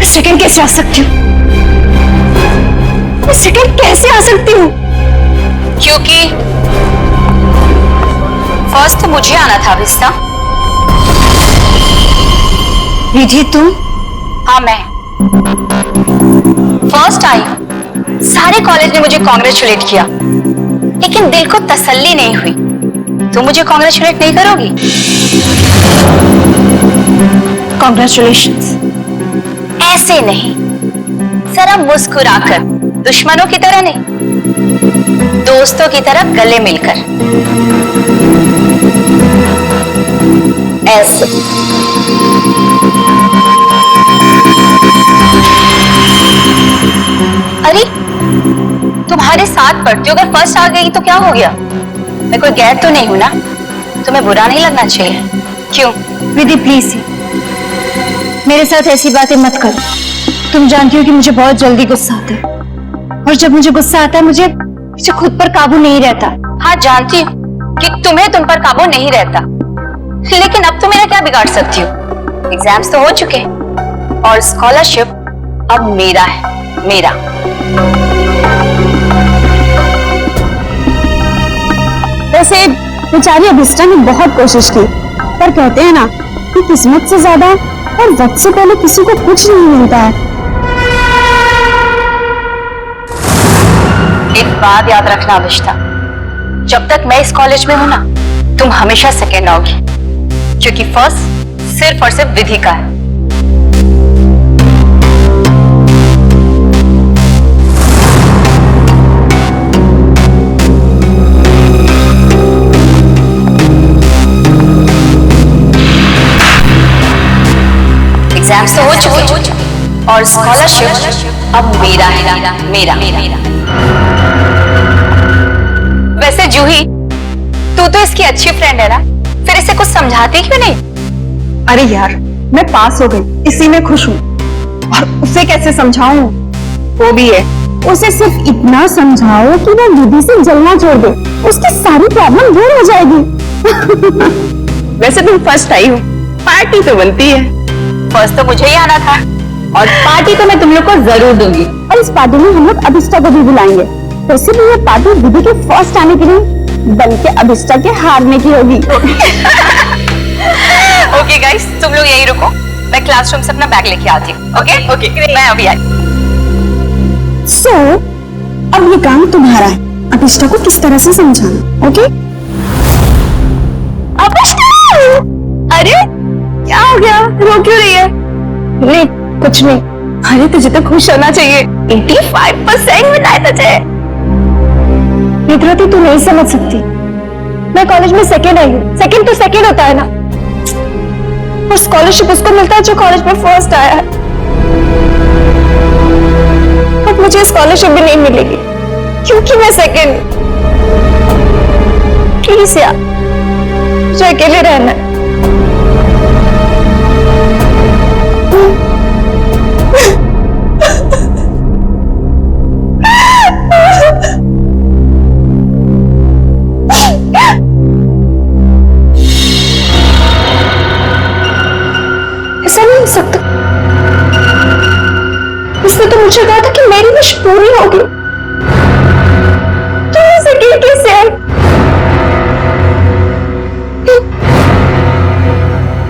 S8: सेकंड कैसे आ सकती हूँ? मैं सेकंड कैसे आ सकती हूँ?
S2: क्योंकि फर्स्ट तो मुझे आना था रिश्ता।
S8: रिधि तुम?
S2: हाँ मैं फर्स्ट आई। सारे कॉलेज ने मुझे कॉन्ग्रेचुलेट किया, लेकिन दिल को तसल्ली नहीं हुई। तुम मुझे कॉन्ग्रेचुलेट नहीं करोगी?
S8: कॉन्ग्रेचुलेशंस।
S2: ऐसे नहीं, जरा मुस्कुराकर, दुश्मनों की तरह नहीं, दोस्तों की तरह गले मिलकर। ऐसे। अरे तुम्हारे साथ पढ़ती हूँ, अगर फर्स्ट आ गई तो क्या हो गया? मैं कोई गैर तो नहीं हूं ना? तुम्हें बुरा नहीं लगना चाहिए। क्यों?
S8: विधि प्लीज मेरे साथ ऐसी बातें मत करो। तुम जानती हो कि मुझे बहुत जल्दी गुस्सा आता है, और जब मुझे गुस्सा आता है मुझे खुद पर काबू नहीं रहता।
S2: हाँ जानती हूँ कि तुम्हें तुम पर काबू नहीं रहता, लेकिन अब तुम मेरा क्या बिगाड़ सकती हो? एग्जाम्स तो हो चुके और स्कॉलरशिप अब मेरा है, मेरा।
S8: वैसे बेचारी अभिष्टा ने बहुत कोशिश की, पर कहते हैं ना कि किस्मत से ज्यादा और वक्त से पहले किसी को कुछ नहीं मिलता है।
S2: एक बात याद रखना अभिष्टा, जब तक मैं इस कॉलेज में हूं ना, तुम हमेशा सेकेंड आओगी, क्योंकि फर्स्ट सिर्फ और सिर्फ विधि का है। एग्जाम्स तो हो चुके और स्कॉलरशिप अब मेरा है, मेरा। वैसे जूही, तू तो इसकी अच्छी फ्रेंड है ना, फिर इसे कुछ समझाती क्यों नहीं?
S14: अरे यार, मैं पास हो गई, इसी में खुश हूँ। और उसे कैसे समझाऊं? वो भी है, उसे सिर्फ इतना समझाओ कि वो दीदी से जलना छोड़ दे, उसकी सारी प्रॉब्लम दूर हो जाएगी। वैसे तुम फर्स्ट आई हो, पार्टी तो बनती है।
S2: फर्स्ट तो मुझे ही आना था,
S14: और पार्टी तो मैं तुम लोग को जरूर दूंगी। और इस पार्टी में हम लोग अभिष्टा को भी बुलाएंगे। वैसे भी ये पार्टी दीदी के फर्स्ट आने के लिए, बल्कि अभिष्टा के हारने की होगी।
S2: ओके गाइस, तुम लोग यही रुको, मैं क्लासरूम से अपना बैग लेके आती हूँ। ओके ओके, मैं अभी आई।
S14: सो अब ये काम तुम्हारा है, अभिष्टा को किस तरह से समझाना। ओके? अभिष्टा! अरे क्या हो गया, रो क्यों रही है? नहीं कुछ नहीं। अरे तुझे तो खुश होना चाहिए, 85% मिला है तुझे। निद्रती तू नहीं समझ सकती, मैं कॉलेज में सेकेंड आई हूँ। सेकेंड तो सेकेंड होता है ना, और स्कॉलरशिप उसको मिलता है जो कॉलेज में फर्स्ट आया है। अब मुझे स्कॉलरशिप भी नहीं मिलेगी क्योंकि मैं सेकेंड। प्लीज यार, मुझे अकेले रहना है। ऐसा नहीं हो सकता, उसने तो मुझे कहा था कि मेरी विश पूरी होगी। तो ऐसे कैसे आई?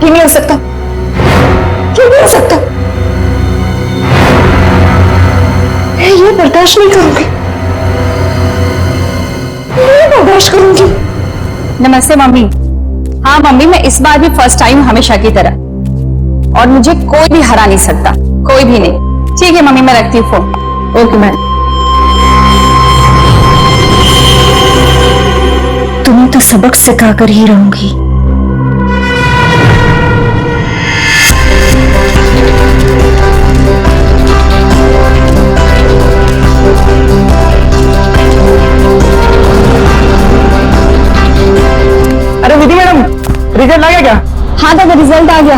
S14: ये नहीं हो सकता, क्यों नहीं हो सकता? मैं ये बर्दाश्त नहीं करूंगी, मैं बर्दाश्त करूंगी। नमस्ते मम्मी। हाँ मम्मी, मैं इस बार भी फर्स्ट टाइम हमेशा की तरह, और मुझे कोई भी हरा नहीं सकता, कोई भी नहीं। ठीक है मम्मी, मैं रखती हूँ फोन। Okay ma'am. तुम्हें तो सबक सिखा कर ही रहूंगी।
S5: अरे विधि मैडम, रिजल्ट आ गया क्या?
S14: हाँ दादा, रिजल्ट आ गया।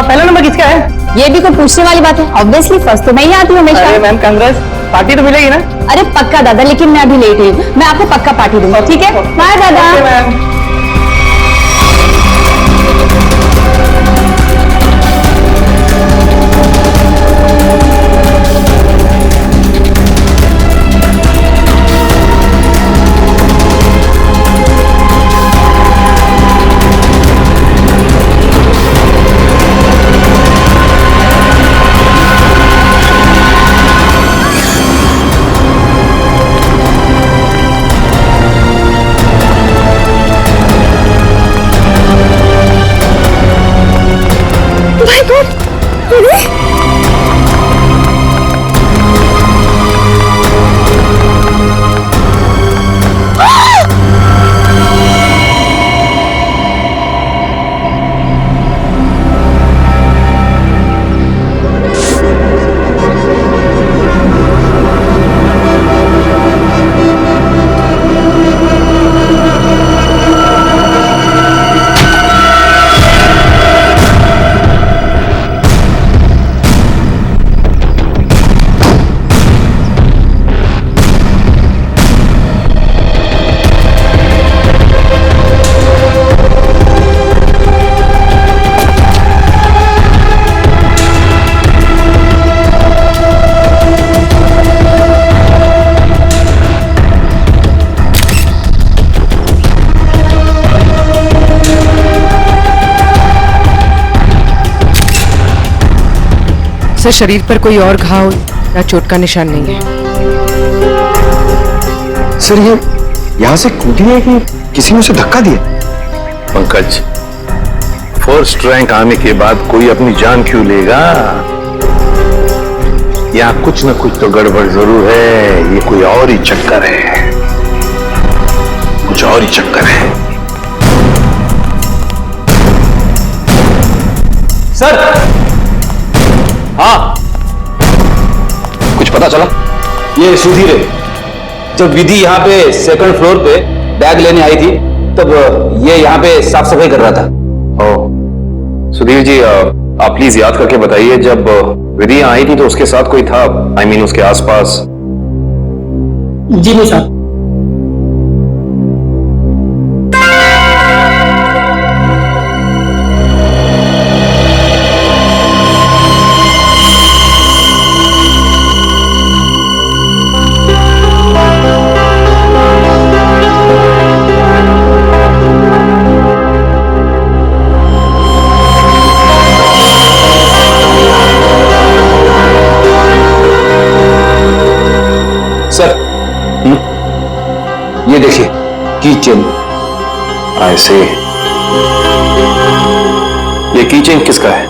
S5: पहला नंबर किसका है?
S14: ये भी कोई पूछने वाली बात है? ऑब्वियसली फर्स्ट तो मैं ही आती हूँ हमेशा।
S5: अरे मैम कांग्रेस, पार्टी तो मिलेगी ना?
S14: अरे पक्का दादा, लेकिन मैं अभी लेट हुई, मैं आपको पक्का पार्टी दूंगा। ठीक है, बाय दादा।
S15: सर, शरीर पर कोई और घाव या चोट का निशान नहीं है।
S1: सर, ये यहाँ से कूदी है कि किसी ने उसे धक्का दिया?
S10: पंकज,
S1: फर्स्ट रैंक आने के बाद कोई अपनी जान क्यों लेगा? यहाँ कुछ न कुछ तो गड़बड़ जरूर है। ये कोई और ही चक्कर है, कुछ और ही चक्कर है।
S5: सर, हाँ, कुछ पता चला? ये सुधीर है। जब विधि यहाँ पे सेकंड फ्लोर पे बैग लेने आई थी तब ये यहाँ पे साफ सफाई कर रहा था।
S1: सुधीर जी, आप प्लीज याद करके बताइए, जब विधि यहाँ आई थी तो उसके साथ कोई था? I mean, उसके आसपास?
S16: जी नहीं साहब।
S5: सर, ये देखिए की चेन।
S1: I see। ये की चेन किसका है?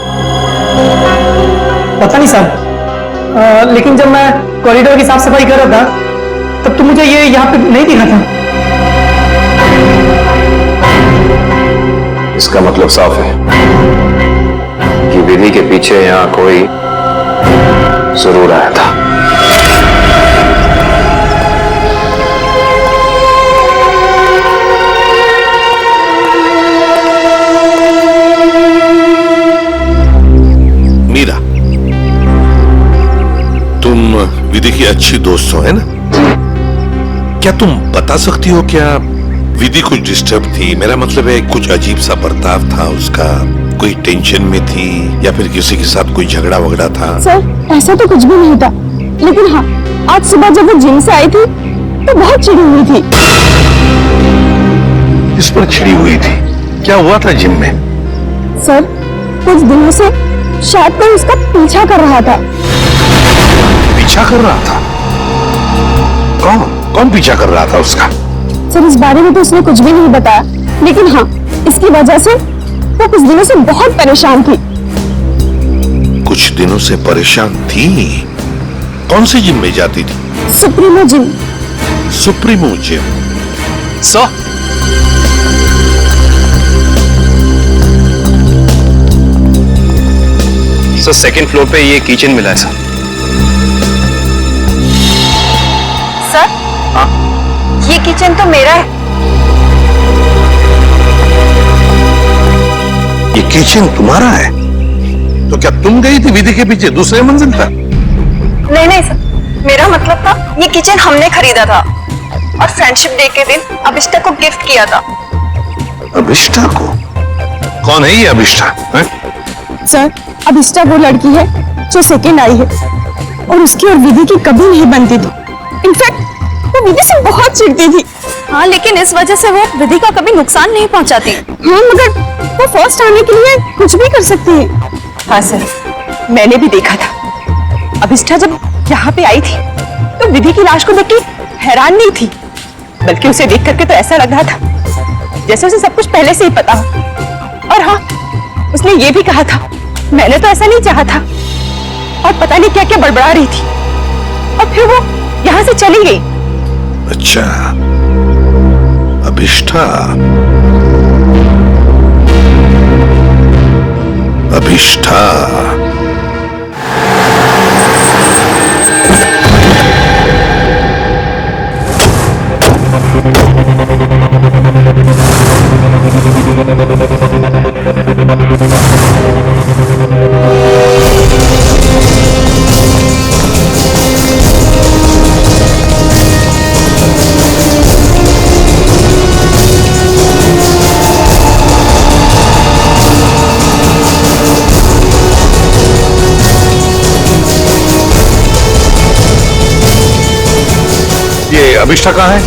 S16: पता नहीं साहब, लेकिन जब मैं कॉरिडोर की साफ सफाई कर रहा था तब तो मुझे ये यहाँ पे नहीं दिखा था।
S1: इसका मतलब साफ है कि विधि के पीछे यहाँ कोई जरूर आया था।
S10: मीरा, तुम विधि की अच्छी दोस्त हो, है ना? क्या तुम बता सकती हो क्या विधि कुछ डिस्टर्ब थी? मेरा मतलब है कुछ अजीब सा बर्ताव था उसका, कोई टेंशन में थी या फिर किसी के साथ कोई झगड़ा वगड़ा था?
S14: सर, ऐसा तो कुछ भी नहीं था, लेकिन हाँ, आज सुबह जब वो जिम से आई थी तो बहुत चिड़ी हुई थी।
S10: इस पर छिड़ी हुई थी? क्या हुआ था जिम में?
S14: सर, कुछ दिनों से शायद कोई उसका पीछा कर रहा था।
S10: पीछा कर रहा था? कौन पीछा कर रहा था उसका?
S14: सर, इस बारे में तो उसने कुछ भी नहीं बताया, लेकिन हाँ, इसकी वजह से वो कुछ दिनों से बहुत परेशान थी।
S10: कुछ दिनों से परेशान थी? कौन सी जिम में जाती थी?
S14: Supremo gym.
S10: Supremo gym.
S5: Sir, second floor पे ये किचन मिला है सर।
S2: सर, ये किचन तो मेरा है।
S10: ये किचन तुम्हारा है? तो क्या तुम गई थी विधि के पीछे दूसरे मंजिल पर?
S2: नहीं सर, मेरा मतलब था ये किचन हमने खरीदा था और फ्रेंडशिप डे के दिन अभिष्टा को गिफ्ट किया था।
S10: अभिष्टा को? कौन है ये अभिष्टा?
S14: सर, अभिष्टा वो लड़की है जो सेकंड आई है और उसकी और विधि की कभी नहीं बनती थी। इनफैक्ट वो विधि से बहुत चिढ़ती थी।
S2: हाँ, लेकिन इस वजह से वो विधि का कभी नुकसान नहीं पहुंचाती।
S14: हाँ, मगर वो फर्स्ट आने के लिए कुछ भी कर सकती है।
S17: हाँ सर, मैंने भी देखा था। अभिष्टा जब यहाँ पे आई थी तो विधि की लाश को देख के हैरान नहीं थी, बल्कि उसे देख करके तो ऐसा लग रहा था जैसे उसे सब कुछ पहले से ही पता हो। और हाँ, उसने ये भी कहा था, मैंने तो ऐसा नहीं चाहा था, और पता नहीं क्या क्या बड़बड़ा रही थी, और फिर वो यहाँ से चली गई।
S10: अच्छा, अभिष्टा। अभिष्टा। ये अभिष्टा कहाँ है?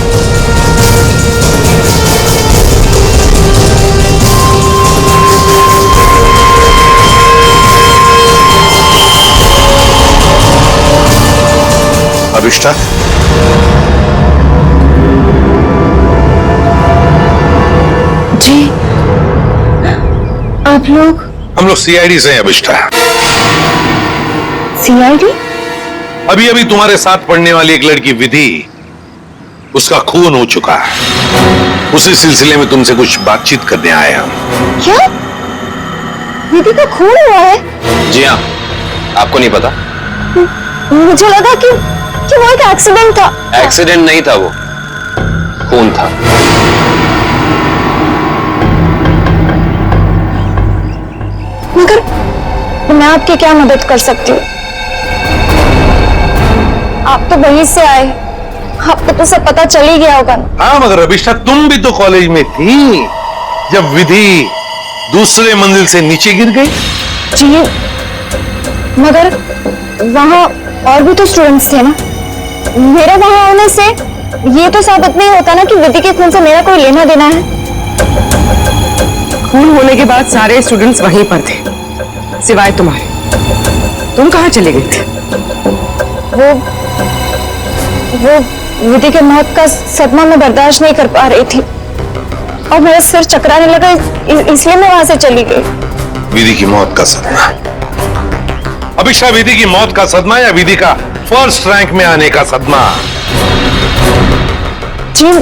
S10: अभिष्टा?
S14: जी, आप
S8: आप लोग?
S10: हम लोग सीआईडी से हैं अभिष्ठा।
S8: सीआईडी?
S10: अभी अभी तुम्हारे साथ पढ़ने वाली एक लड़की विधि, उसका खून हो चुका है। उसी सिलसिले में तुमसे कुछ बातचीत करने आए हम।
S8: क्या? विधि का खून हुआ है?
S5: जी हाँ, आपको नहीं पता?
S8: मुझे लगा कि वो एक एक्सीडेंट था।
S5: एक्सीडेंट नहीं था, वो खून था।
S8: मगर मैं आपकी क्या मदद कर सकती हूँ? आप तो वहीं से आए, आपको तो सब पता चल ही गया होगा।
S10: हाँ, मगर अभिष्ठा तुम भी तो कॉलेज में थी जब विधि दूसरे मंजिल से नीचे गिर गई।
S8: जी, मगर वहाँ और भी तो स्टूडेंट्स थे ना। मेरा वहाँ होने से ये तो साबित नहीं होता ना कि विधि के खून से मेरा कोई लेना देना है।
S15: खून होने के बाद सारे स्टूडेंट्स वहीं पर थे, सिवाय तुम्हारे। तुम कहाँ चले गए थे?
S8: वो विधि के मौत का सदमा मैं बर्दाश्त नहीं कर पा रही थी और मेरा सिर चकराने लगा, इसलिए मैं वहां से चली गई।
S10: विधि की मौत का सदमा? अभिष्ठा, विधि की मौत का सदमा या विधि का फर्स्ट रैंक में आने का सदमा?
S8: जी,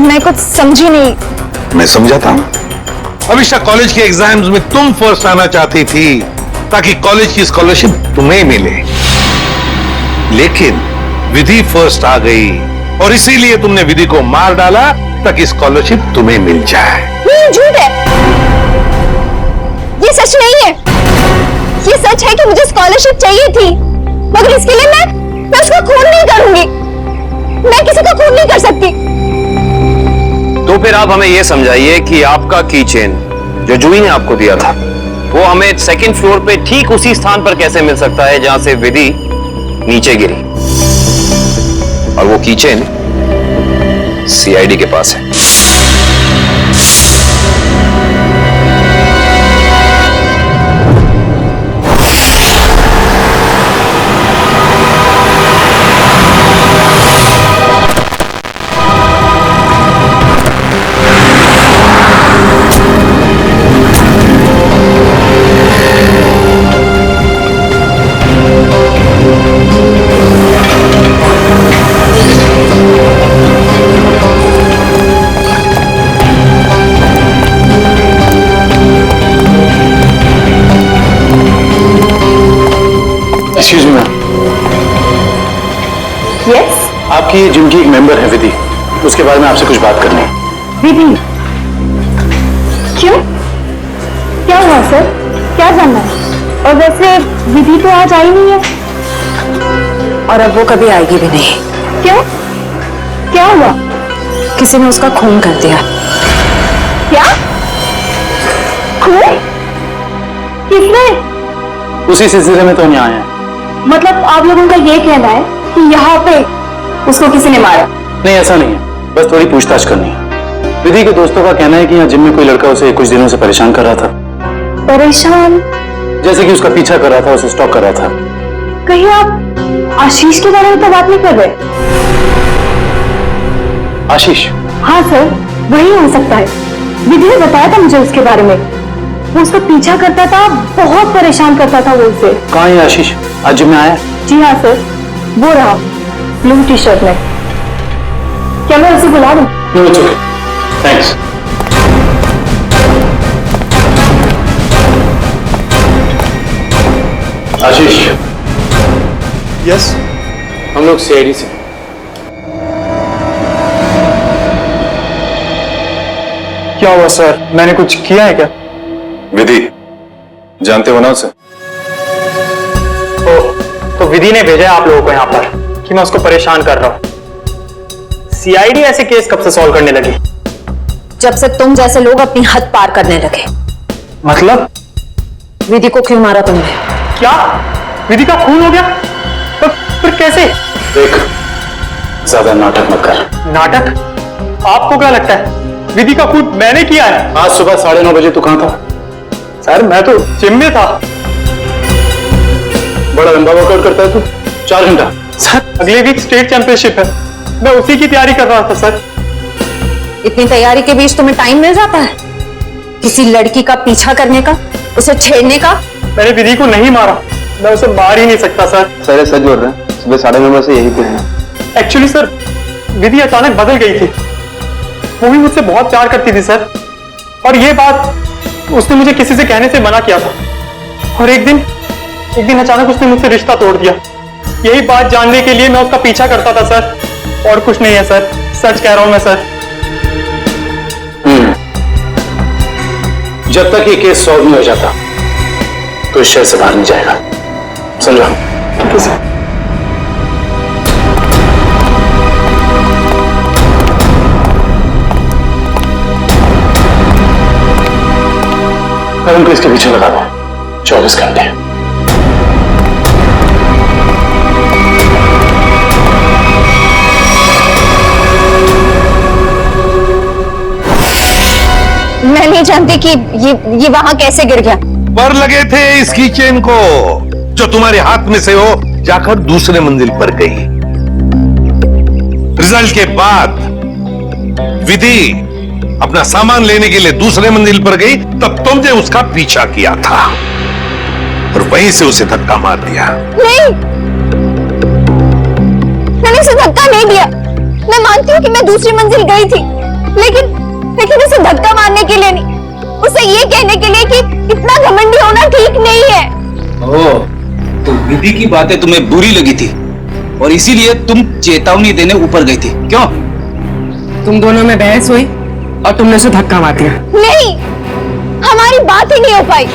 S8: मैं कुछ समझी नहीं।
S10: मैं समझाता हूं। अभिष्ठा, कॉलेज के एग्जाम्स में तुम फर्स्ट आना चाहती थी ताकि कॉलेज की स्कॉलरशिप तुम्हें मिले, लेकिन विधि फर्स्ट आ गई और इसीलिए तुमने विधि को मार डाला ताकि स्कॉलरशिप तुम्हें मिल जाए।
S8: ये झूठ है, ये सच नहीं है। ये सच है कि मुझे स्कॉलरशिप चाहिए थी, मगर इसके लिए मैं उसका खून नहीं करूंगी। मैं किसी का खून नहीं कर सकती।
S5: तो फिर आप हमें यह समझाइए कि आपका की चेन जो जूही ने आपको दिया था, वो हमें सेकंड फ्लोर पे ठीक उसी स्थान पर कैसे मिल सकता है जहां से विधि नीचे गिरी, और वो की चेन सीआईडी के पास है।
S3: Excuse me ma'am.
S8: यस?
S3: आपकी जिम की एक मेंबर है विधि, उसके बारे में आपसे कुछ बात करनी है।
S8: विधि? क्यों? क्या हुआ सर? क्या जानना है? और वैसे विधि तो आज आई नहीं है।
S15: और अब वो कभी आएगी भी नहीं।
S8: क्यों? क्या हुआ?
S15: किसी ने उसका खून कर दिया।
S8: क्या? खून? किसने?
S3: उसी सिलसिले में तो हम यहाँ आए हैं।
S8: मतलब आप लोगों का ये कहना है कि यहाँ पे उसको किसी ने मारा?
S3: नहीं, ऐसा नहीं है, बस थोड़ी पूछताछ करनी है। विधि के दोस्तों का कहना है कि यहाँ जिम में कोई लड़का उसे कुछ दिनों से परेशान कर रहा था।
S8: परेशान?
S3: जैसे कि उसका पीछा कर रहा था, उसे स्टॉक कर रहा था।
S8: कहीं आप आशीष के बारे में तो बात नहीं कर रहे?
S3: आशीष?
S8: हाँ सर, वही हो सकता है। विधि ने बताया था मुझे उसके बारे में। वो उसका पीछा करता था, बहुत परेशान करता था वो उसे।
S3: कहाँ है आशीष? आज जिम में आया?
S8: जी हाँ सर, वो रहा ब्लू टी शर्ट में। क्या मैं उसे बुला दूं?
S3: No, it's okay, thanks. Ashish?
S6: Yes?
S3: हम लोग सीआईडी से।
S6: क्या हुआ सर? मैंने कुछ किया है क्या?
S10: विधि, जानते हो ना उसे?
S16: तो विधि ने भेजा है आप लोगों को यहाँ पर कि मैं उसको परेशान कर रहा हूँ। सीआईडी ऐसे केस कब से सॉल्व करने लगी?
S14: जब से तुम जैसे लोग अपनी हद पार करने लगे।
S16: मतलब?
S14: विधि को क्यों मारा तुमने?
S16: क्या? विधि का खून हो गया? तो फिर कैसे?
S3: देख, ज्यादा नाटक मत कर।
S16: नाटक? आपको क्या लगता है विधि का खून मैंने किया है?
S3: आज सुबह 9:30 बजे तू कहाँ था?
S16: सर मैं तो जिम में था।
S3: बड़ा लंबा वर्कआउट करता है तू, 4 घंटा।
S16: सर अगले वीक स्टेट चैंपियनशिप है, मैं उसी की तैयारी कर रहा था सर।
S14: इतनी तैयारी के बीच तुम्हें टाइम मिल जाता है? किसी लड़की का पीछा करने का, उसे छेड़ने का?
S16: मैंने विधि को नहीं मारा, मैं उसे मार ही नहीं सकता सर।
S5: सर सच बोल रहे हैं, सुबह 9:30 से यही पे हैं।
S16: एक्चुअली सर, विधि अचानक बदल गई थी। वो भी मुझसे बहुत प्यार करती थी सर, और ये बात उसने मुझे किसी से कहने से मना किया था। और एक दिन अचानक उसने मुझसे रिश्ता तोड़ दिया। यही बात जानने के लिए मैं उसका पीछा करता था सर, और कुछ नहीं है सर, सच कह रहा हूं मैं सर।
S3: जब तक ये केस सॉल्व नहीं हो जाता तो इस शहर से बाहर नहीं जाएगा, समझो? ठीक है सर। करण को इसके पीछे लगा दो 24 घंटे।
S14: मैं नहीं जानती कि ये वहां कैसे गिर गया।
S18: पर लगे थे इस कीचेन को जो तुम्हारे हाथ में से हो जाकर दूसरे मंजिल पर गई। रिजल्ट के बाद विधि अपना सामान लेने के लिए दूसरे मंजिल पर गई, तब तुमने उसका पीछा किया था और वहीं से उसे धक्का मार दिया।
S8: नहीं, मैंने उसे धक्का नहीं दिया। मैं मानती हूँ कि मैं दूसरी मंजिल गई थी, लेकिन उसे धक्का मारने के लिए नहीं, उसे ये कहने के लिए कि इतना घमंडी होना ठीक नहीं है।
S5: ओह, तो विधि की बातें तुम्हें बुरी लगी थी और इसीलिए तुम चेतावनी देने ऊपर गई थी, क्यों?
S15: तुम दोनों में बहस हुई और तुमने उसे धक्का मार दिया।
S8: नहीं, हमारी बात ही नहीं हो पाई।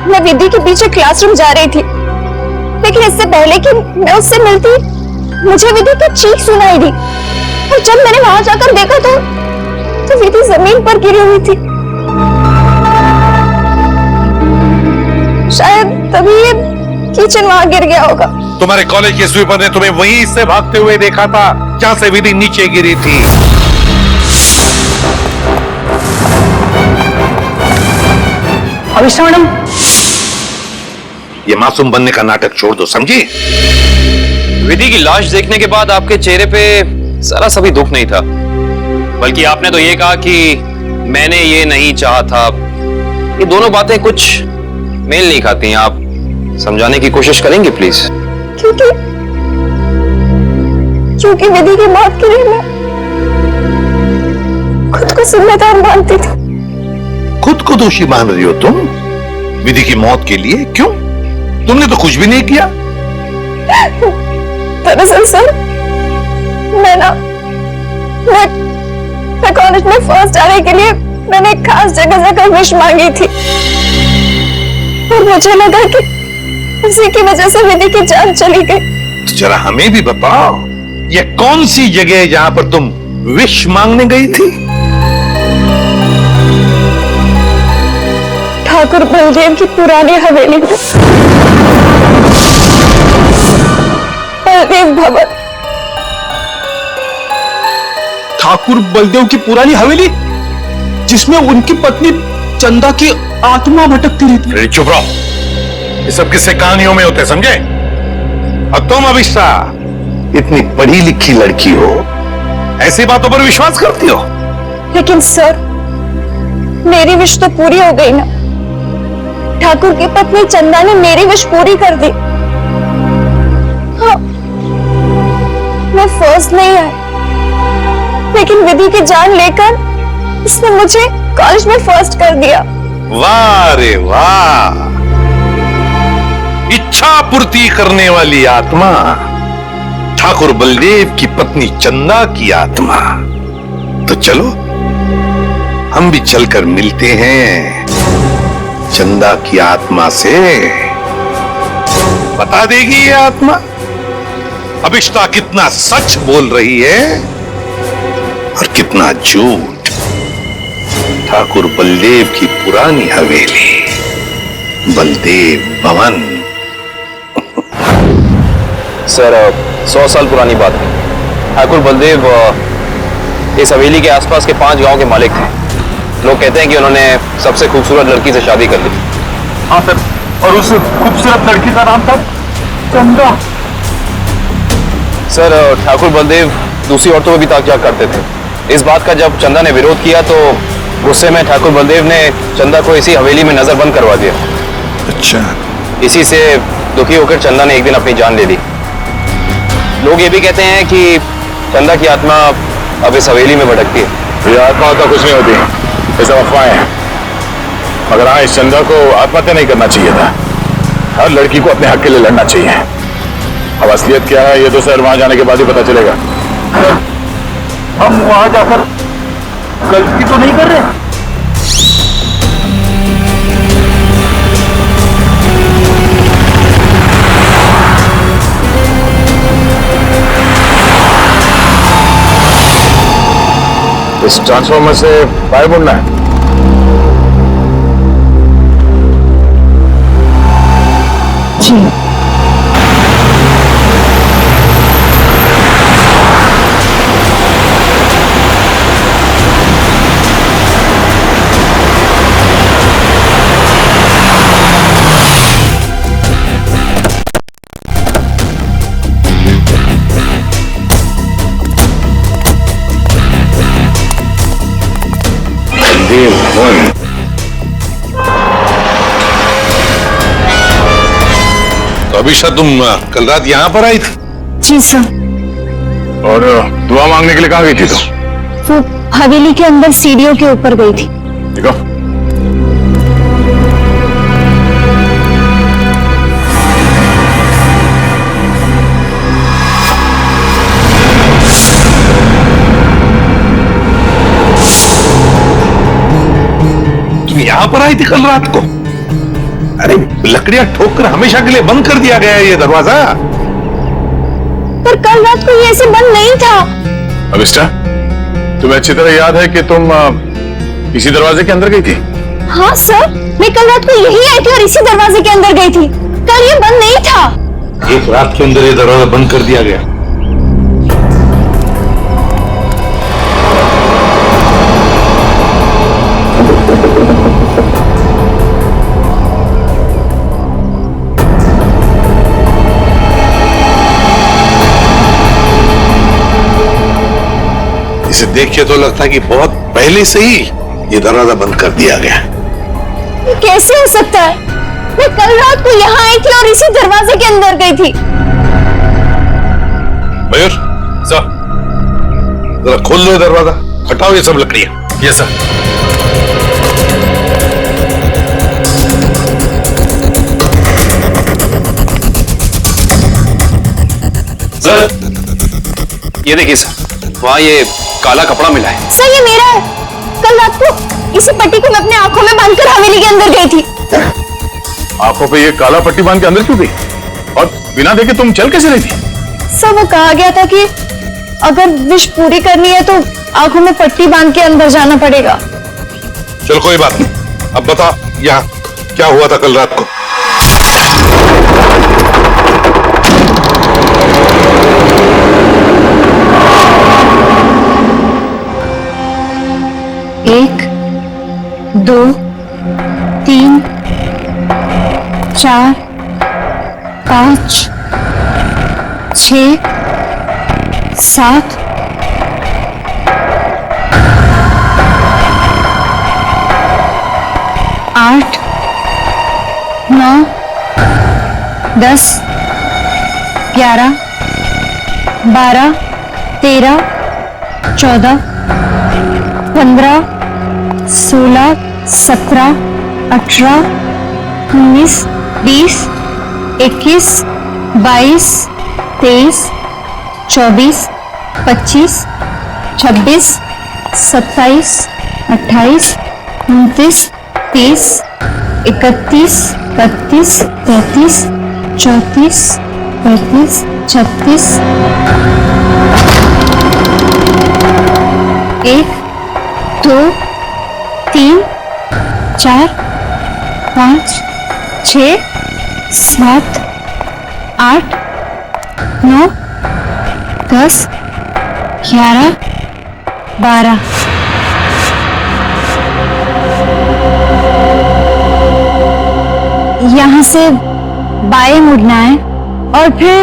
S8: मैं विधि के पीछे क्लासरूम जा रही थी, लेकिन इससे पहले कि मैं उससे मिलती मुझे विधि की चीख सुनाई दी, और जब मैंने वहां जाकर देखा तो विधि जमीन पर गिरी हुई थी। शायद तभी ये किचन वहां गिर गया होगा।
S18: तुम्हारे कॉलेज के स्वीपर ने तुम्हें वहीं से भागते हुए देखा था जहां से विधि नीचे गिरी थी।
S16: अविष्टा मैडम,
S18: ये मासूम बनने का नाटक छोड़ दो, समझी?
S7: विधि की लाश देखने के बाद आपके चेहरे पे सारा सभी दुख नहीं था, बल्कि आपने तो ये कहा कि मैंने ये नहीं चाहा था। ये दोनों बातें कुछ मेल नहीं खाती हैं। आप समझाने की कोशिश करेंगे प्लीज?
S8: क्योंकि विधि की मौत के लिए मैं खुद को जिम्मेदार मानती थी।
S18: खुद को दोषी मान रही हो तुम विधि की मौत के लिए? क्यों? तुमने तो कुछ भी नहीं किया।
S8: दरअसल सर, मैं कॉलेज में फर्स्ट आने के लिए मैंने एक खास जगह जाकर विश मांगी थी, और मुझे लगा कि उसी की वजह से विधि की जान चली गई।
S18: तो जरा हमें भी बताओ, ये कौन सी जगह है जहां पर तुम विश मांगने गई थी?
S8: ठाकुर बलदेव की पुरानी हवेली में, बलदेव भवन।
S5: ठाकुर बलदेव की पुरानी हवेली, जिसमें उनकी पत्नी चंदा की आत्मा भटकती रहती।
S18: अरे चुप रहो, ये सब किस्से कहानियों में होते, समझे? और तुम अविष्टा इतनी पढ़ी लिखी लड़की हो, ऐसी बातों पर विश्वास करती हो?
S8: लेकिन सर, मेरी विश तो पूरी हो गई ना। ठाकुर की पत्नी चंदा ने मेरी विश पूरी कर दी। हाँ, मैं फर्स्ट नहीं आई, लेकिन विधि की जान लेकर उसने मुझे कॉलेज में फर्स्ट कर दिया।
S18: वाह रे वाह, इच्छा पूर्ति करने वाली आत्मा, ठाकुर बलदेव की पत्नी चंदा की आत्मा। तो चलो हम भी चलकर मिलते हैं चंदा की आत्मा से। बता देगी ये आत्मा अभिष्टा कितना सच बोल रही है और कितना झूठ। ठाकुर बलदेव की पुरानी हवेली, बलदेव भवन।
S7: सर, 100 साल पुरानी बात है। ठाकुर बलदेव इस हवेली के आसपास के 5 गांव के मालिक थे। लोग कहते हैं कि उन्होंने सबसे खूबसूरत लड़की से शादी कर ली।
S3: हाँ सर, और उस खूबसूरत लड़की का नाम था चंदा।
S7: सर, ठाकुर बलदेव दूसरी औरतों पर भी ताक झाक करते थे। इस बात का जब चंदा ने विरोध किया तो गुस्से में ठाकुर बलदेव ने चंदा को इसी हवेली में नजरबंद करवा दिया।
S18: अच्छा।
S7: इसी से दुखी होकर चंदा ने एक दिन अपनी जान ले ली। लोग ये भी कहते हैं कि चंदा की आत्मा अब इस हवेली में भटकती है।
S10: ये आत्मा होता कुछ नहीं होती, ये सब अफवाहें हैं। मगर हाँ, इस चंदा को आत्महत्या नहीं करना चाहिए था। हर लड़की को अपने हक के लिए लड़ना चाहिए। अब असलियत क्या है ये तो सर वहां जाने के बाद ही पता चलेगा।
S5: हम वहां जाकर गलती तो नहीं कर रहे?
S10: इस ट्रांसफॉर्मर से बाहर मुड़ना है।
S14: जी।
S18: तो अभिषा तुम कल रात यहाँ पर आई थी?
S14: जी सर।
S10: और दुआ मांगने के लिए कहाँ गई थी
S14: वो हवेली के अंदर सीढ़ियों के ऊपर गई थी।
S10: देखो
S18: तुम यहाँ पर आई थी कल रात को? अरे लकड़ियां ठोककर हमेशा के लिए बंद कर दिया गया है ये दरवाजा।
S14: पर कल रात को ये ऐसे बंद नहीं था।
S10: अभिष्टा, तुम्हें अच्छी तरह याद है कि तुम इसी दरवाजे के अंदर गई थी?
S14: हाँ सर, मैं कल रात को यही आई थी और इसी दरवाजे के अंदर गई थी। कल ये बंद नहीं था।
S18: एक रात के अंदर ये दरवाजा बंद कर दिया गया। इसे देख के तो लगता है कि बहुत पहले से ही ये दरवाजा बंद कर दिया गया।
S14: कैसे हो सकता है? मैं कल रात को यहाँ आई थी और इसी दरवाजे के अंदर गई थी।
S18: मयूर सर, जरा खोल लो दरवाजा, हटाओ ये सब लकड़ियां।
S7: Yes sir. सर ये देखिए सर, वहाँ ये काला कपड़ा मिला है।
S14: सर ये मेरा है। कल रात को इसी पट्टी को मैं अपने आंखों में बांधकर हवेली के अंदर गई थी।
S10: आंखों पे ये काला पट्टी बांध के अंदर क्यों गई? और बिना देखे तुम चल कैसे रही थी?
S14: सर वो कहा गया था कि अगर विश पूरी करनी है तो आंखों में पट्टी बांध के अंदर जाना पड़ेगा।
S18: चल कोई बात नहीं, अब बता यहाँ क्या हुआ था कल रात को?
S14: एक, दो, तीन, चार, पांच, छह, सात, आठ, नौ, 10, 11, 12, 13, 14, 15, 16, 17, 18, 19, 20, 21, 22, 23, 24, 25, 26, 27, 28, 29, 30, 31, 32, 33, 34, 35, 36, 1, 2, 3, 4, 5, 6, 7, 8, 9, 10, 11, 12। यहाँ से बाएं मुड़ना है और फिर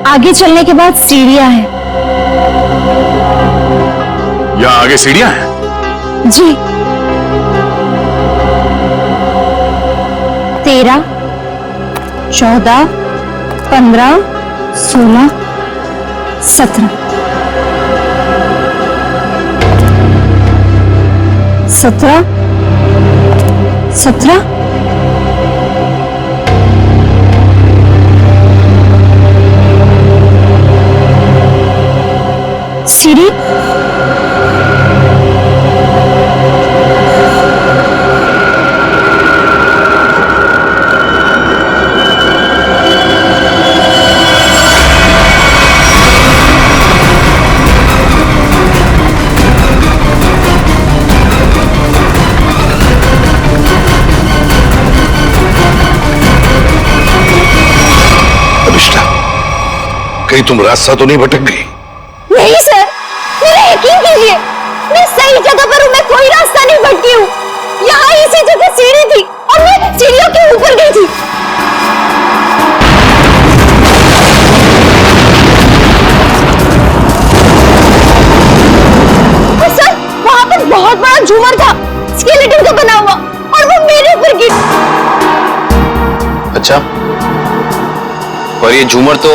S14: आगे चलने के बाद सीढ़ियां हैं।
S10: यहाँ आगे सीढ़ियां हैं?
S8: जी 13, 14, 15, 16, 17, 17, 17, सीढ़ी
S18: कहीं तुम रास्ता तो नहीं भटक गई?
S8: नहीं सर, मेरा यकीन कीजिए, मैं सही जगह पर हूँ, मैं कोई रास्ता नहीं भटकी हूँ। यहाँ इसी जगह सीढ़ी थी और मैं सीढ़ियों के ऊपर गई थी। और सर, वहाँ पर बहुत बड़ा झूमर था, स्केलेटन का बना हुआ, और वो मेरे ऊपर गिर।
S7: अच्छा, पर ये झूमर तो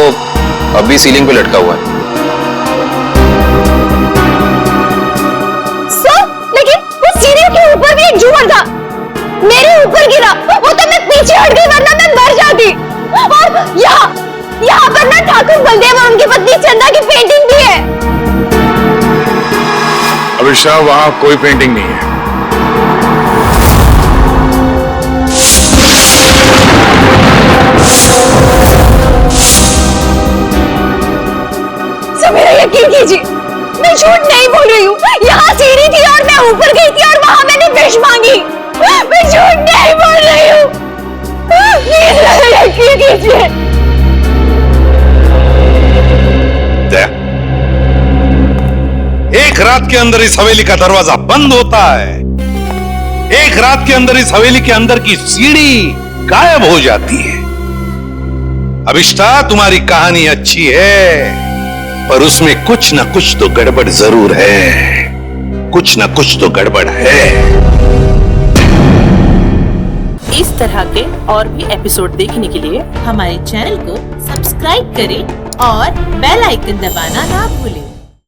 S7: अभी सीलिंग पे लटका हुआ है।
S8: सर, लेकिन वो सीढ़ियों के ऊपर भी एक झूमर था, मेरे ऊपर गिरा, वो तो मैं पीछे हट गई वरना मैं मर जाती। और यहाँ पर ना ठाकुर बलदेव और उनकी पत्नी चंदा की पेंटिंग भी है।
S18: अभिषा, वहां कोई पेंटिंग नहीं है।
S8: मेरा यकीन कीजिए, मैं झूठ नहीं बोल रही हूँ। यहाँ सीढ़ी थी और मैं ऊपर गई थी और वहां मैंने विश मांगी। मैं झूठ नहीं बोल रही हूँ, प्लीज मेरा यकीन कीजिए।
S18: एक रात के अंदर इस हवेली का दरवाजा बंद होता है, एक रात के अंदर इस हवेली के अंदर की सीढ़ी गायब हो जाती है। अभिष्टा, तुम्हारी कहानी अच्छी है, पर उसमें कुछ ना कुछ तो गड़बड़ जरूर है, कुछ ना कुछ तो गड़बड़ है।
S19: इस तरह के और भी एपिसोड देखने के लिए हमारे चैनल को सब्सक्राइब करें और बेल आइकन दबाना ना भूलें।